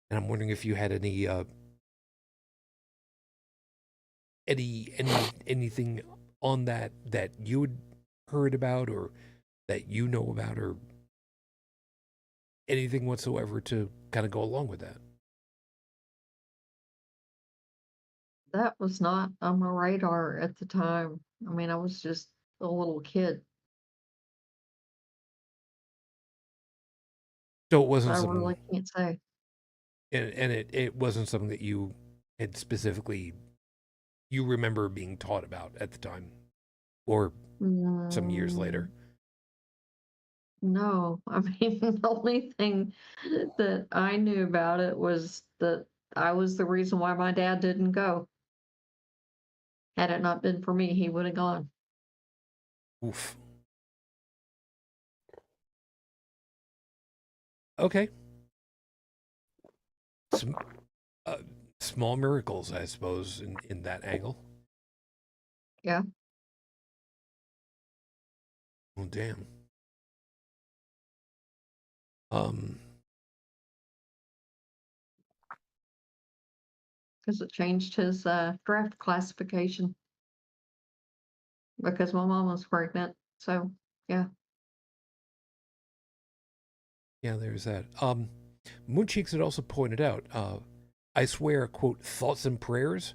And I'm wondering if you had anything on that you had heard about, or that you know about, or anything whatsoever to kind of go along with that. That was not on my radar at the time. I mean, I was just a little kid. So it wasn't I something, really can't say. and it wasn't something that you had specifically, you remember being taught about at the time, or some years later. No, I mean, the only thing that I knew about it was that I was the reason why my dad didn't go. Had it not been for me, he would have gone. Oof. Okay. Some small miracles, I suppose, in that angle. Yeah. Oh, damn. Because it changed his draft classification. Because my mom was pregnant. So, yeah. Yeah, there's that. Mooncheeks had also pointed out, I swear, quote, thoughts and prayers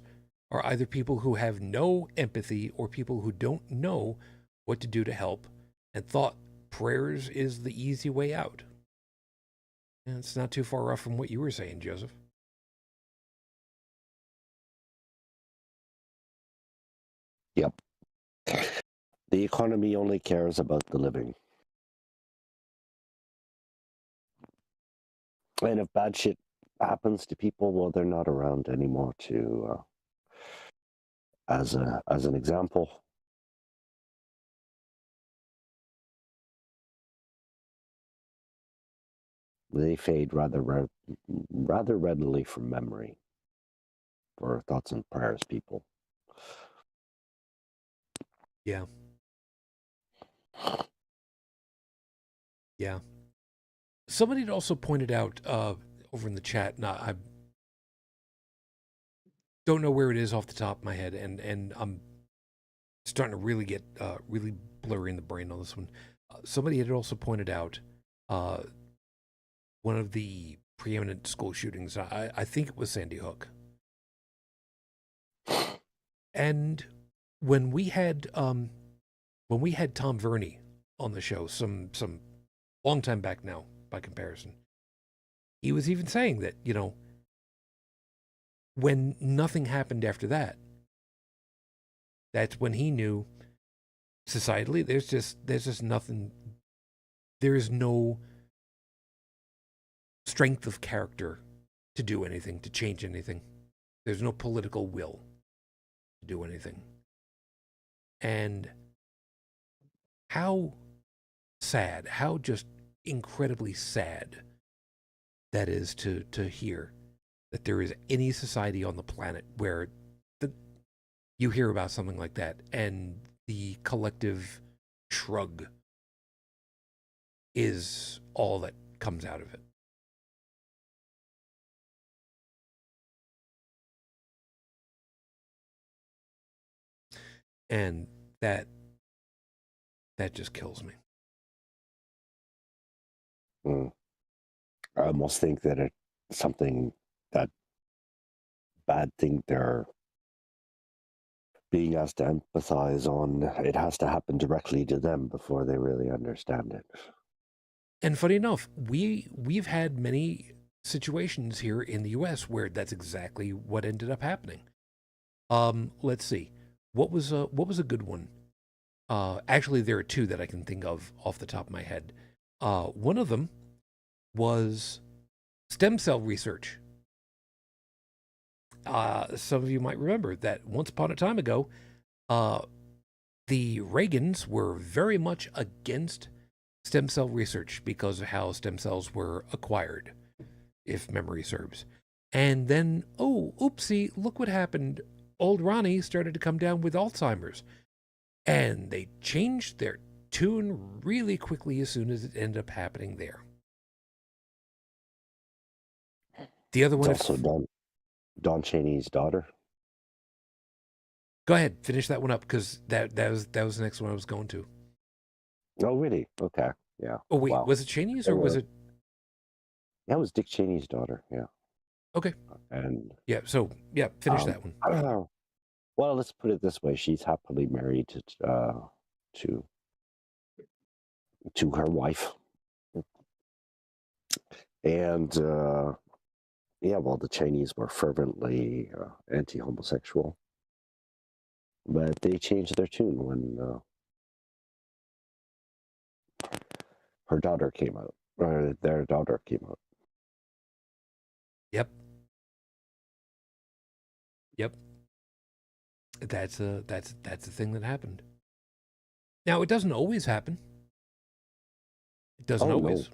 are either people who have no empathy or people who don't know what to do to help, and thought prayers is the easy way out. And it's not too far off from what you were saying, Joseph. Yep. The economy only cares about the living. And if bad shit happens to people, well, they're not around anymore to, as an example. They fade rather readily from memory for thoughts and prayers, people. Yeah. Yeah. Somebody had also pointed out over in the chat, now I don't know where it is off the top of my head, and I'm starting to really get really blurry in the brain on this one. Somebody had also pointed out one of the preeminent school shootings. I think it was Sandy Hook. And when we had Tom Verney on the show, some long time back now by comparison, he was even saying that, you know, when nothing happened after that, that's when he knew societally there's just nothing, there is no strength of character to do anything, to change anything. There's no political will to do anything. And how sad, how just incredibly sad that is to hear that there is any society on the planet where you hear about something like that, and the collective shrug is all that comes out of it. And that just kills me. I almost think that it's something, that bad thing they're being asked to empathize on, it has to happen directly to them before they really understand it. And funny enough, we've had many situations here in the U.S. where that's exactly what ended up happening. Let's see, what was a good one? Actually, there are two that I can think of off the top of my head. One of them was stem cell research. Some of you might remember that once upon a time ago, the Reagans were very much against stem cell research because of how stem cells were acquired, if memory serves. And then, oh, oopsie, look what happened. Old Ronnie started to come down with Alzheimer's. And they changed their tune really quickly as soon as it ended up happening there. The other one... It's also Don Chaney's daughter. Go ahead, finish that one up, because that was the next one I was going to. Oh, really? Okay, yeah. Oh, wait, wow. Was it Cheney's or was it... Yeah, it was Dick Cheney's daughter, yeah. Okay. And yeah, so, yeah, finish that one. I don't know. Well, let's put it this way. She's happily married to her wife. And, yeah, well, the Chinese were fervently anti-homosexual. But they changed their tune when her daughter came out, or their daughter came out. Yep. That's the thing that happened. Now, it doesn't always happen. It doesn't always.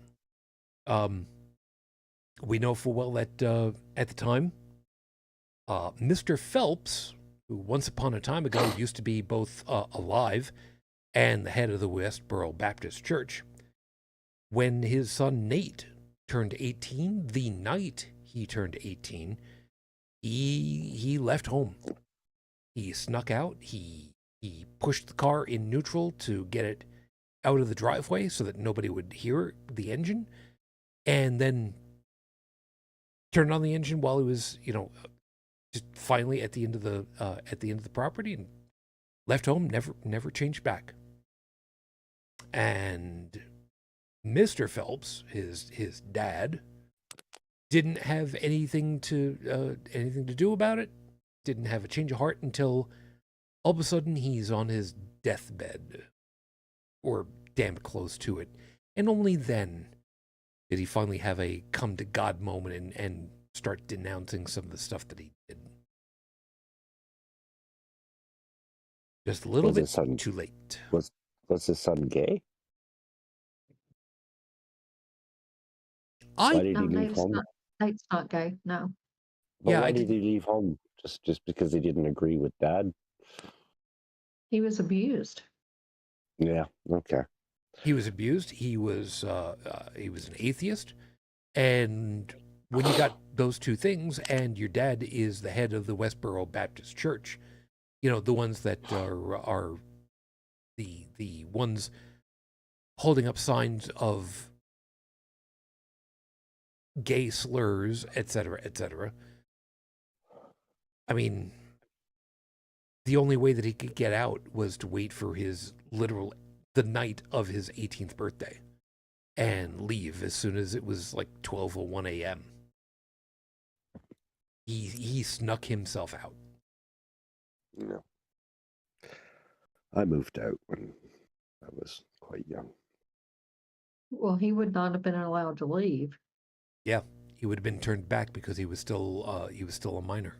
No. We know full well that at the time, Mr. Phelps, who once upon a time ago used to be both alive and the head of the Westboro Baptist Church, when his son Nate turned 18, the night he turned 18, he left home. He snuck out. He pushed the car in neutral to get it out of the driveway so that nobody would hear the engine, and then turned on the engine while he was, just finally at the end of the property, and left home. Never changed back. And Mr. Phelps, his dad, didn't have anything to do about it. Didn't have a change of heart until all of a sudden he's on his deathbed, or damn close to it, and only then did he finally have a come to God moment and start denouncing some of the stuff that he did. Just a little bit too late. Was his son gay? Why did he leave home? Nate's not gay, no. But why did he leave home? Just because he didn't agree with Dad? He was abused. Yeah, okay. He was abused. He was an atheist. And when you got those two things, and your dad is the head of the Westboro Baptist Church, the ones that are the ones holding up signs of gay slurs, etc., etc. I mean, the only way that he could get out was to wait for the night of his 18th birthday and leave as soon as it was like 12:01 a.m. He snuck himself out. No. I moved out when I was quite young. Well, he would not have been allowed to leave. Yeah, he would have been turned back because he was still a minor.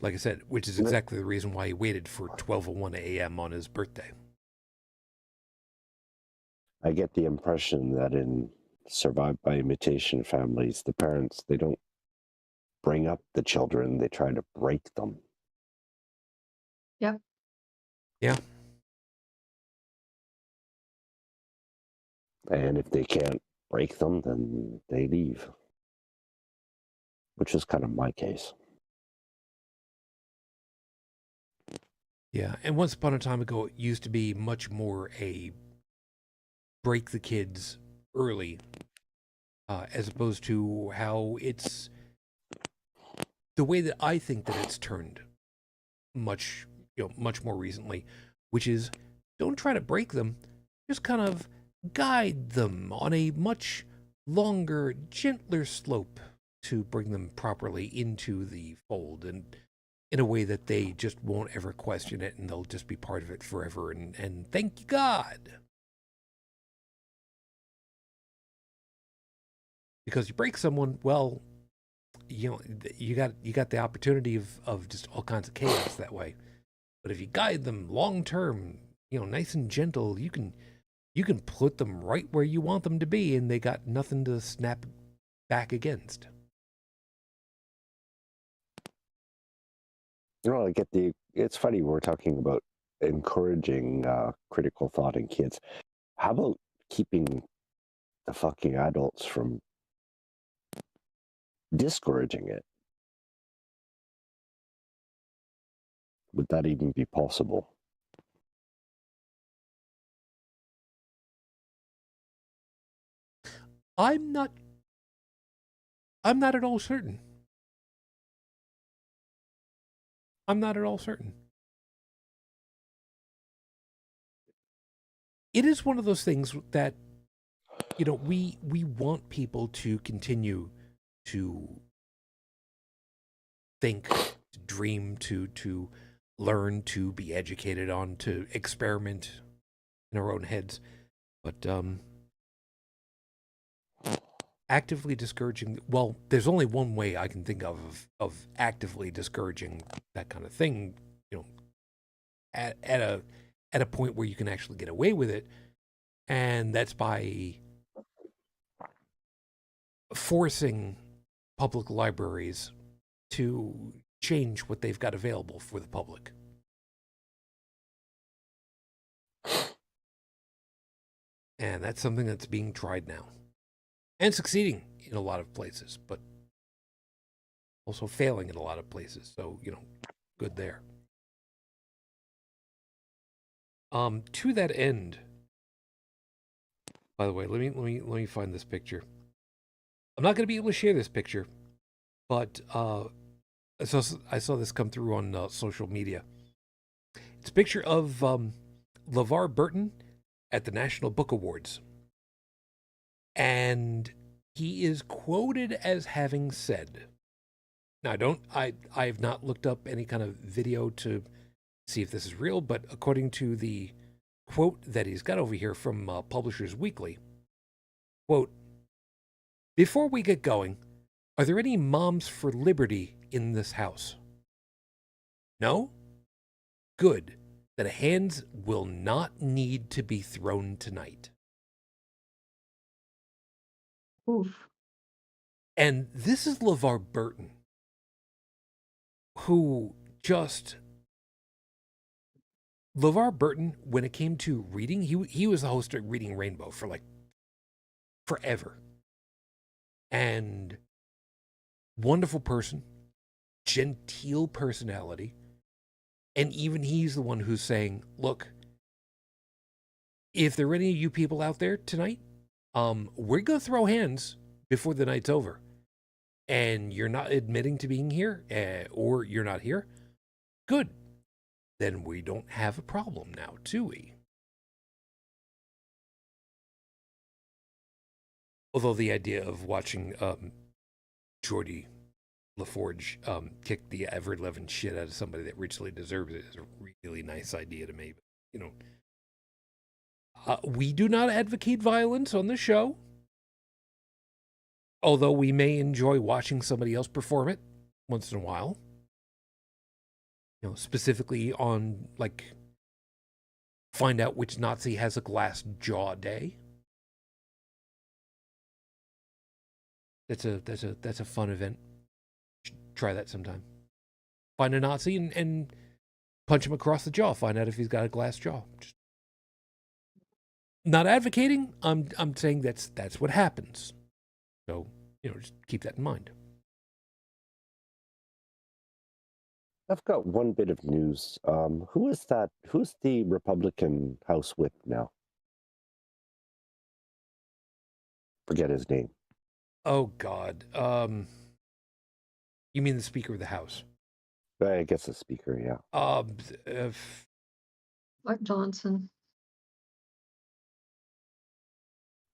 Like I said, which is exactly the reason why he waited for 12:01 a.m. on his birthday. I get the impression that in survived by imitation families. The parents, they don't bring up the children, they try to break them. Yep. Yeah. And if they can't break them, then they leave, which is kind of my case. Yeah. And once upon a time ago, it used to be much more a break the kids early, as opposed to how it's the way that I think that it's turned much more recently, which is don't try to break them, just kind of guide them on a much longer, gentler slope to bring them properly into the fold, and in a way that they just won't ever question it, and they'll just be part of it forever, and thank you God. Because you break someone, well, you got the opportunity of just all kinds of chaos that way. But if you guide them long term, nice and gentle, you can put them right where you want them to be, and they got nothing to snap back against. I get it's funny, we're talking about encouraging critical thought in kids. How about keeping the fucking adults from discouraging it? Would that even be possible? I'm not at all certain. I'm not at all certain. It is one of those things that, we want people to continue to think, to dream, to learn, to be educated on, to experiment in our own heads. But actively discouraging, well, there's only one way I can think of actively discouraging that kind of thing, at a point where you can actually get away with it, and that's by forcing public libraries to change what they've got available for the public. And that's something that's being tried now and succeeding in a lot of places, but also failing in a lot of places. So, good there. To that end, by the way, let me find this picture. I'm not going to be able to share this picture, but I saw this come through on social media. It's a picture of LeVar Burton at the National Book Awards, and he is quoted as having said, now I have not looked up any kind of video to see if this is real, but according to the quote that he's got over here from Publishers Weekly, quote, "Before we get going, are there any moms for liberty in this house? No? Good. Then hands will not need to be thrown tonight." Oof. And this is LeVar Burton, who just... LeVar Burton, when it came to reading, he was the host of Reading Rainbow for like forever. And wonderful person, genteel personality. And even he's the one who's saying, look, if there are any of you people out there tonight, we're going to throw hands before the night's over. And you're not admitting to being here, or you're not here, good. Then we don't have a problem now, do we? Although the idea of watching Geordie LaForge kick the ever-loving shit out of somebody that richly deserves it is a really nice idea to me. But, we do not advocate violence on the show, although we may enjoy watching somebody else perform it once in a while. Specifically on, like, find out which Nazi has a glass jaw day. That's a fun event. Try that sometime. Find a Nazi and punch him across the jaw. Find out if he's got a glass jaw. Just not advocating. I'm saying that's what happens. So, just keep that in mind. I've got one bit of news. Who is that? Who's the Republican House Whip now? Forget his name. Oh God. You mean the Speaker of the House? I guess the Speaker, yeah. Like Johnson.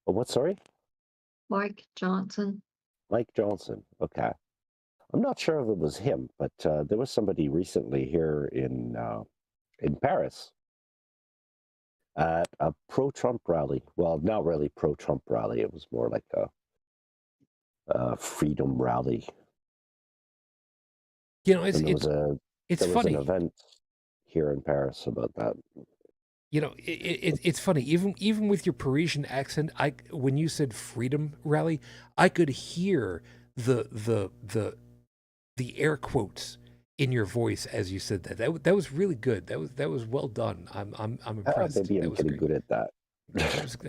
Oh, what? Sorry? Mike Johnson. Mike Johnson. Okay. I'm not sure if it was him, but there was somebody recently here in Paris at a pro-Trump rally. Well, not really pro-Trump rally. It was more like a freedom rally. It's there was funny. an event here in Paris about that. It's funny. Even with your Parisian accent, when you said freedom rally, I could hear the air quotes in your voice as you said that. That was really good. That was well done. I'm impressed. Maybe I'm getting good at that.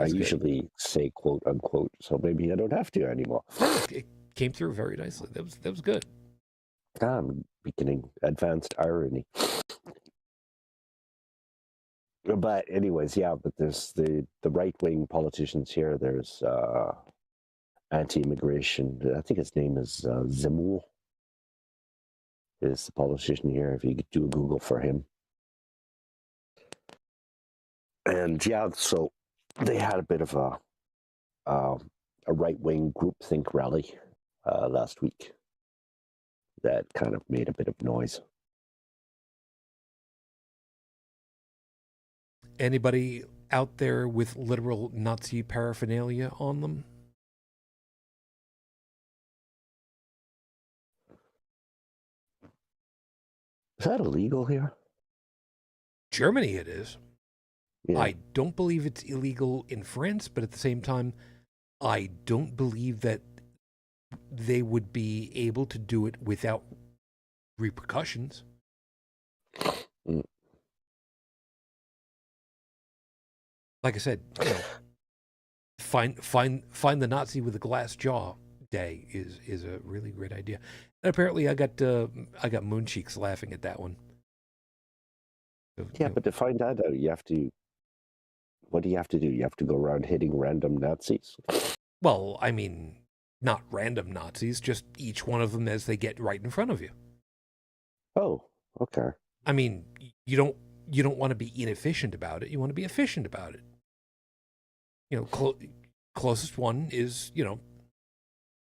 I usually say quote unquote, so maybe I don't have to anymore. It came through very nicely. That was good. I'm beginning advanced irony. But anyways, yeah, but there's the right-wing politicians here. There's anti-immigration. I think his name is Zemmour. Is the politician here, if you could do a Google for him. And yeah, so they had a bit of a right-wing groupthink rally last week that kind of made a bit of noise. Anybody out there with literal Nazi paraphernalia on them? Is that illegal here? Germany it is. Yeah. I don't believe it's illegal in France, but at the same time, I don't believe that they would be able to do it without repercussions. Mm. Like I said, find the Nazi with a glass jaw day is a really great idea. And apparently, I got moon cheeks laughing at that one. So, yeah, but to find that out, you have to. What do you have to do? You have to go around hitting random Nazis. Well, I mean, not random Nazis, just each one of them as they get right in front of you. Oh, okay. I mean, you don't want to be inefficient about it. You want to be efficient about it. Closest one is,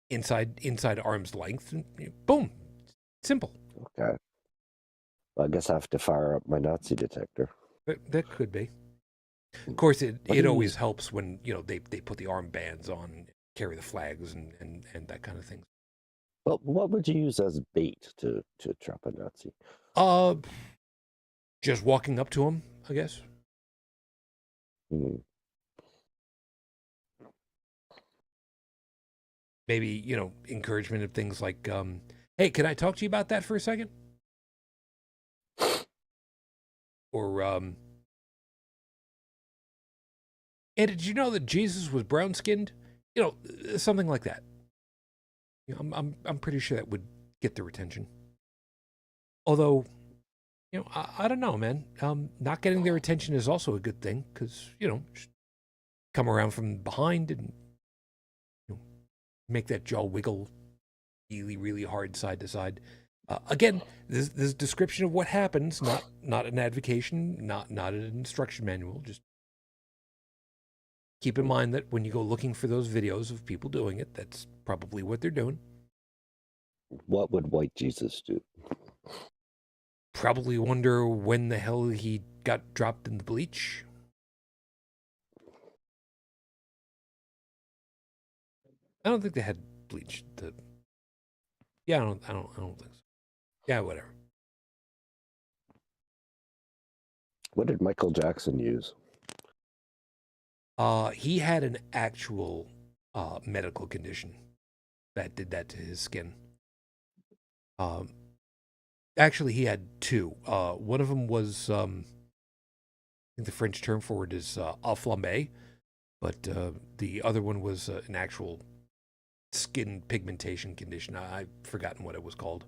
inside arm's length, and boom, simple. Okay. Well, I guess I have to fire up my Nazi detector. That could be. Of course, it always helps when they put the armbands on, carry the flags, and that kind of thing. Well, what would you use as bait to trap a Nazi? Just walking up to him, I guess. Hmm. Maybe, encouragement of things like, hey, can I talk to you about that for a second? Or, hey, did you know that Jesus was brown-skinned? Something like that. I'm pretty sure that would get their attention. Although, I don't know, man. Not getting their attention is also a good thing because, just come around from behind and make that jaw wiggle really, really hard side to side. Again, this description of what happens, not an advocation, not an instruction manual. Just keep in mind that when you go looking for those videos of people doing it, that's probably what they're doing. What would white Jesus do? Probably wonder when the hell he got dropped in the bleach. I don't think they had bleach. Yeah, I don't think so. Yeah, whatever. What did Michael Jackson use? He had an actual medical condition that did that to his skin. Actually, he had two. One of them was, I think the French term for it is enflammé, but the other one was an actual skin pigmentation condition. I've forgotten what it was called.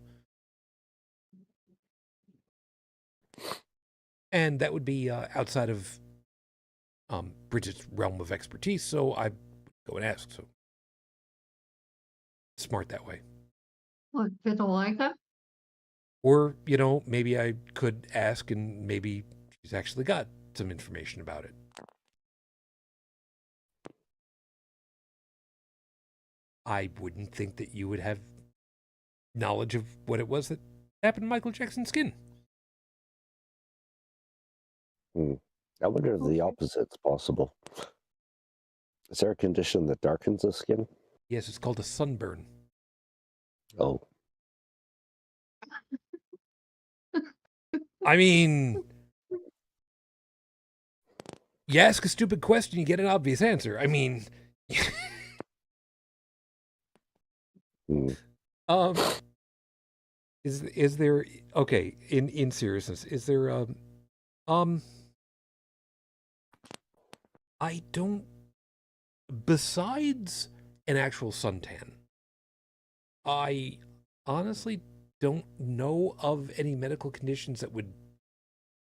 And that would be outside of Brigid's realm of expertise, so I go and ask. So smart that way. What, vitiligo? Or, maybe I could ask and maybe she's actually got some information about it. I wouldn't think that you would have knowledge of what it was that happened to Michael Jackson's skin. I wonder if the opposite's possible. Is there a condition that darkens the skin? Yes, it's called a sunburn. Oh. I mean, you ask a stupid question, you get an obvious answer. I mean, is there, okay, in seriousness, is there I don't, besides an actual suntan, I honestly don't know of any medical conditions that would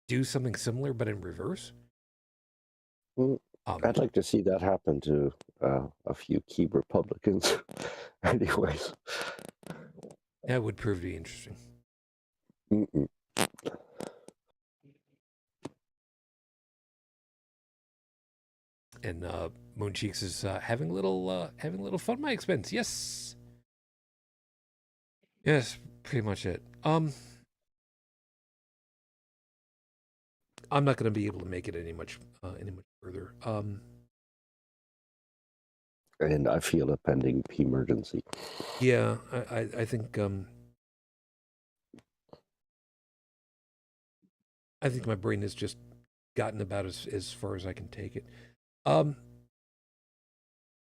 do something similar but in reverse. I'd like to see that happen to a few key Republicans. Anyways. That would prove to be interesting. And Mooncheeks is having a little fun at my expense. Yes. Yes, pretty much it. I'm not going to be able to make it any much further. And I feel a pending emergency. Yeah, I think I think my brain has just gotten about as far as I can take it.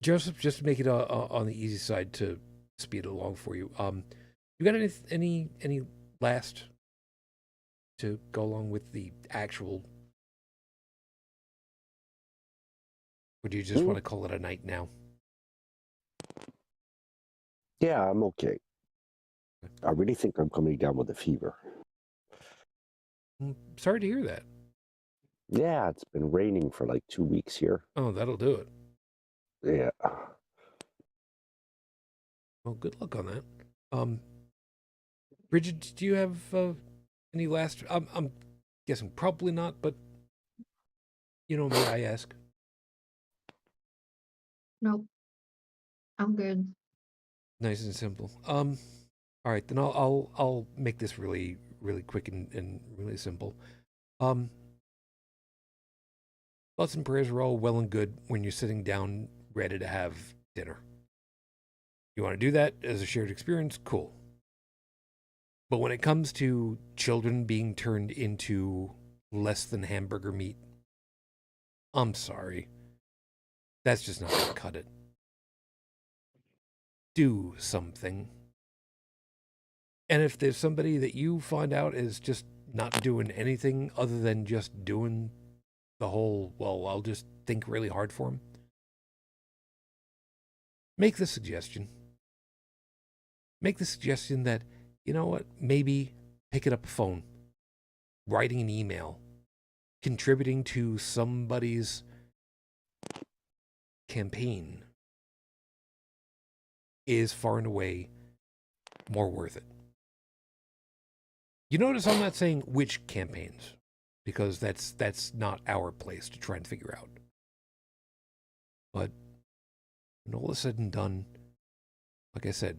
Joseph, just to make it on the easy side to speed it along for you. You got any last to go along with the actual, or do you just want to call it a night now? Yeah, I'm okay. I really think I'm coming down with a fever. I'm sorry to hear that. Yeah, it's been raining for like 2 weeks here. Oh, that'll do it. Yeah. Well, good luck on that. Brigid, do you have any last? I'm guessing probably not, but may I ask? Nope. I'm good. Nice and simple. All right, then I'll make this really really quick and really simple. Thoughts and prayers are all well and good when you're sitting down ready to have dinner. You want to do that as a shared experience? Cool. But when it comes to children being turned into less than hamburger meat, I'm sorry. That's just not going to cut it. Do something. And if there's somebody that you find out is just not doing anything other than just doing the whole, well, I'll just think really hard for him, make the suggestion. Make the suggestion that, you know what, maybe picking up a phone, writing an email, contributing to somebody's campaign is far and away more worth it. You notice I'm not saying which campaigns, because that's not our place to try and figure out. But when all is said and done, like I said,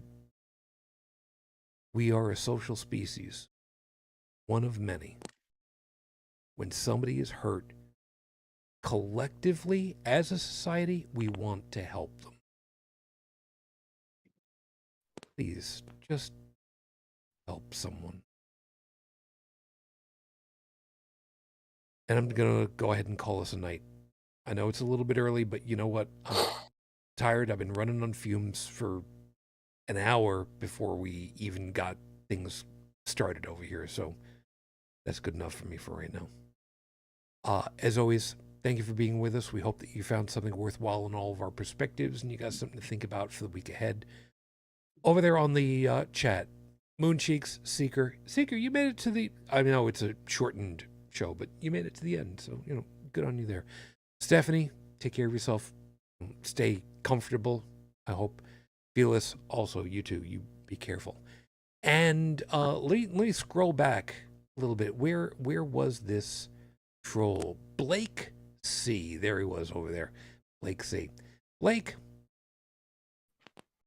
we are a social species, one of many. When somebody is hurt, collectively, as a society, we want to help them. Please, just help someone. And I'm going to go ahead and call this a night. I know it's a little bit early, but you know what? I'm tired. I've been running on fumes for an hour before we even got things started over here. So that's good enough for me for right now. As always, thank you for being with us. We hope that you found something worthwhile in all of our perspectives and you got something to think about for the week ahead. Over there on the chat, Mooncheeks, Seeker, you made it to the. I know it's a shortened show, but you made it to the end, so good on you there. Stephanie, take care of yourself. Stay comfortable, I hope. Fearless, also you too. You be careful. And let me scroll back a little bit. Where was this troll? Blake C. There he was over there. Blake C. Blake,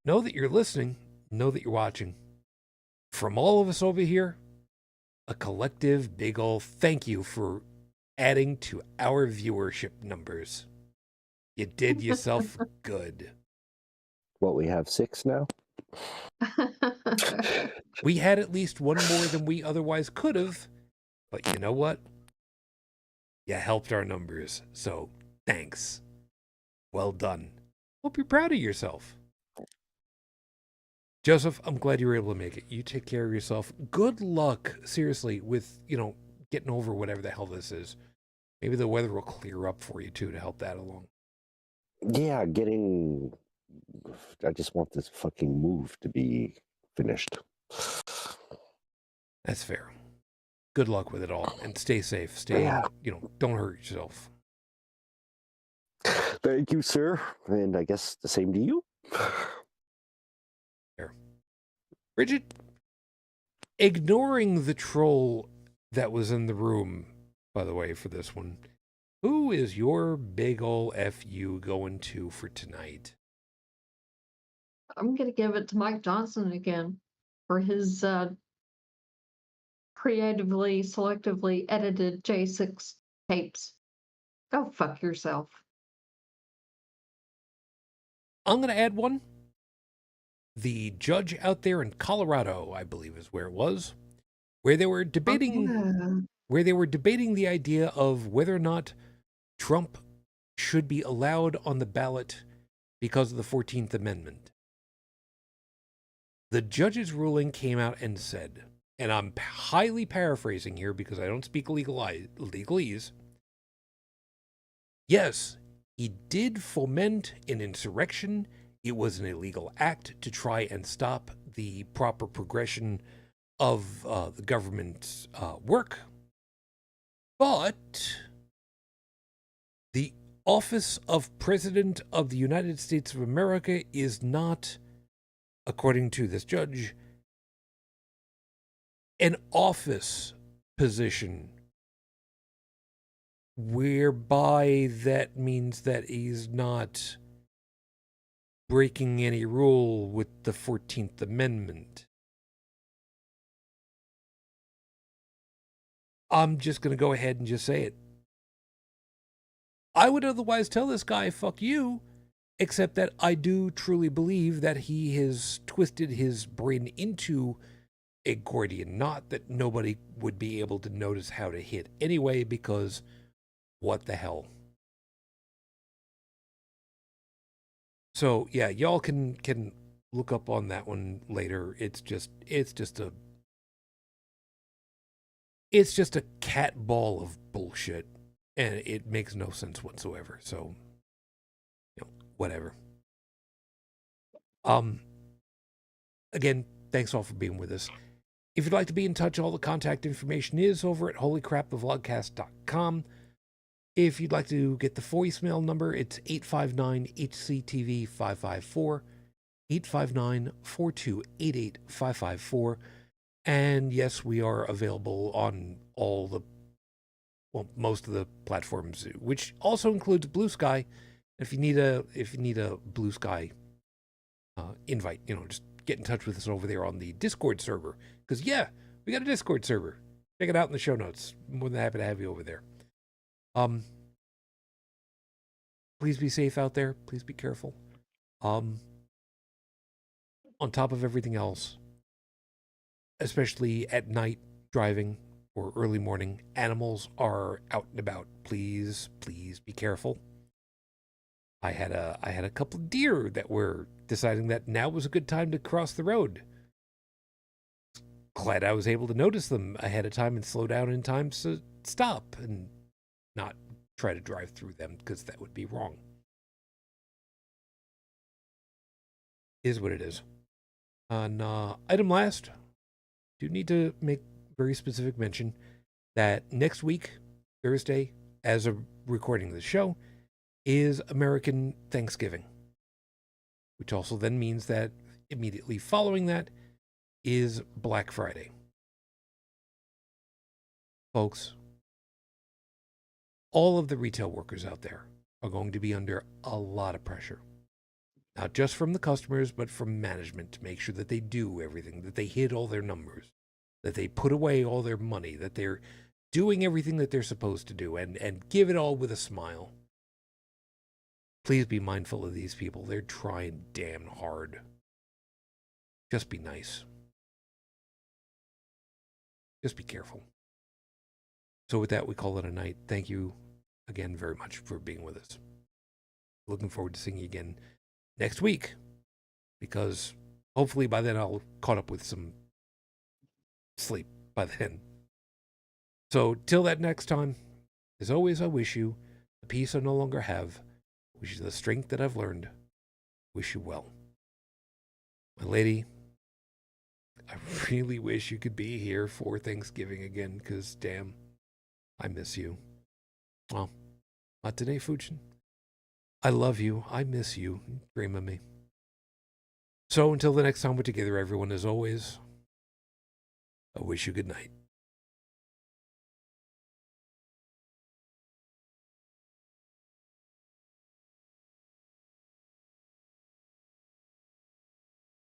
know that you're listening. Know that you're watching. From all of us over here, a collective big ol' thank you for adding to our viewership numbers. You did yourself good. What, we have 6 now? We had at least one more than we otherwise could have, but you know what? You helped our numbers, so thanks. Well done. Hope you're proud of yourself. Joseph, I'm glad you were able to make it. You take care of yourself. Good luck, seriously, with, getting over whatever the hell this is. Maybe the weather will clear up for you, too, to help that along. Yeah, I just want this fucking move to be finished. That's fair. Good luck with it all, and stay safe. Don't hurt yourself. Thank you, sir. And I guess the same to you. Fair. Brigid, ignoring the troll that was in the room, by the way, for this one, who is your big ol' FU going to for tonight? I'm going to give it to Mike Johnson again for his creatively, selectively edited J6 tapes. Go fuck yourself. I'm going to add one. The judge out there in Colorado, I believe is where it was, where they were debating the idea of whether or not Trump should be allowed on the ballot because of the 14th Amendment. The judge's ruling came out and said, and I'm highly paraphrasing here because I don't speak legalese, yes, he did foment an insurrection. It was an illegal act to try and stop the proper progression of the government's work. But the office of President of the United States of America is not, according to this judge, an office position, whereby that means that he's not breaking any rule with the 14th Amendment. I'm just going to go ahead and just say it. I would otherwise tell this guy, fuck you, except that I do truly believe that he has twisted his brain into a Gordian knot that nobody would be able to notice how to hit anyway, because what the hell? So yeah, y'all can look up on that one later. It's just a cat ball of bullshit, and it makes no sense whatsoever. So, whatever. Again, thanks all for being with us. If you'd like to be in touch, all the contact information is over at holycrapthevlogcast.com. If you'd like to get the voicemail number, it's 859-HCTV-554, 859-4288-554. And yes, we are available on most of the platforms, which also includes BlueSky. If you need a BlueSky invite, just get in touch with us over there on the Discord server. Because yeah, we got a Discord server. Check it out in the show notes. More than happy to have you over there. Please be safe out there. Please be careful. On top of everything else, especially at night driving or early morning, animals are out and about. Please be careful. I had a couple of deer that were deciding that now was a good time to cross the road. Glad I was able to notice them ahead of time and slow down in time to stop and not try to drive through them, because that would be wrong. Is what it is. On item last, do need to make very specific mention that next week, Thursday, as a recording of the show, is American Thanksgiving, which also then means that immediately following that is Black Friday. Folks, all of the retail workers out there are going to be under a lot of pressure. Not just from the customers, but from management to make sure that they do everything, that they hit all their numbers, that they put away all their money, that they're doing everything that they're supposed to do, and give it all with a smile. Please be mindful of these people. They're trying damn hard. Just be nice. Just be careful. So with that, we call it a night. Thank you again very much for being with us. Looking forward to seeing you again next week, because hopefully by then I'll caught up with some sleep by then. So till that next time, as always, I wish you the peace I no longer have, wish you the strength that I've learned, wish you well. My lady, I really wish you could be here for Thanksgiving again, because damn, I miss you. Well, not today, Fujin. I love you. I miss you. Dream of me. So until the next time we're together, everyone, as always, I wish you good night.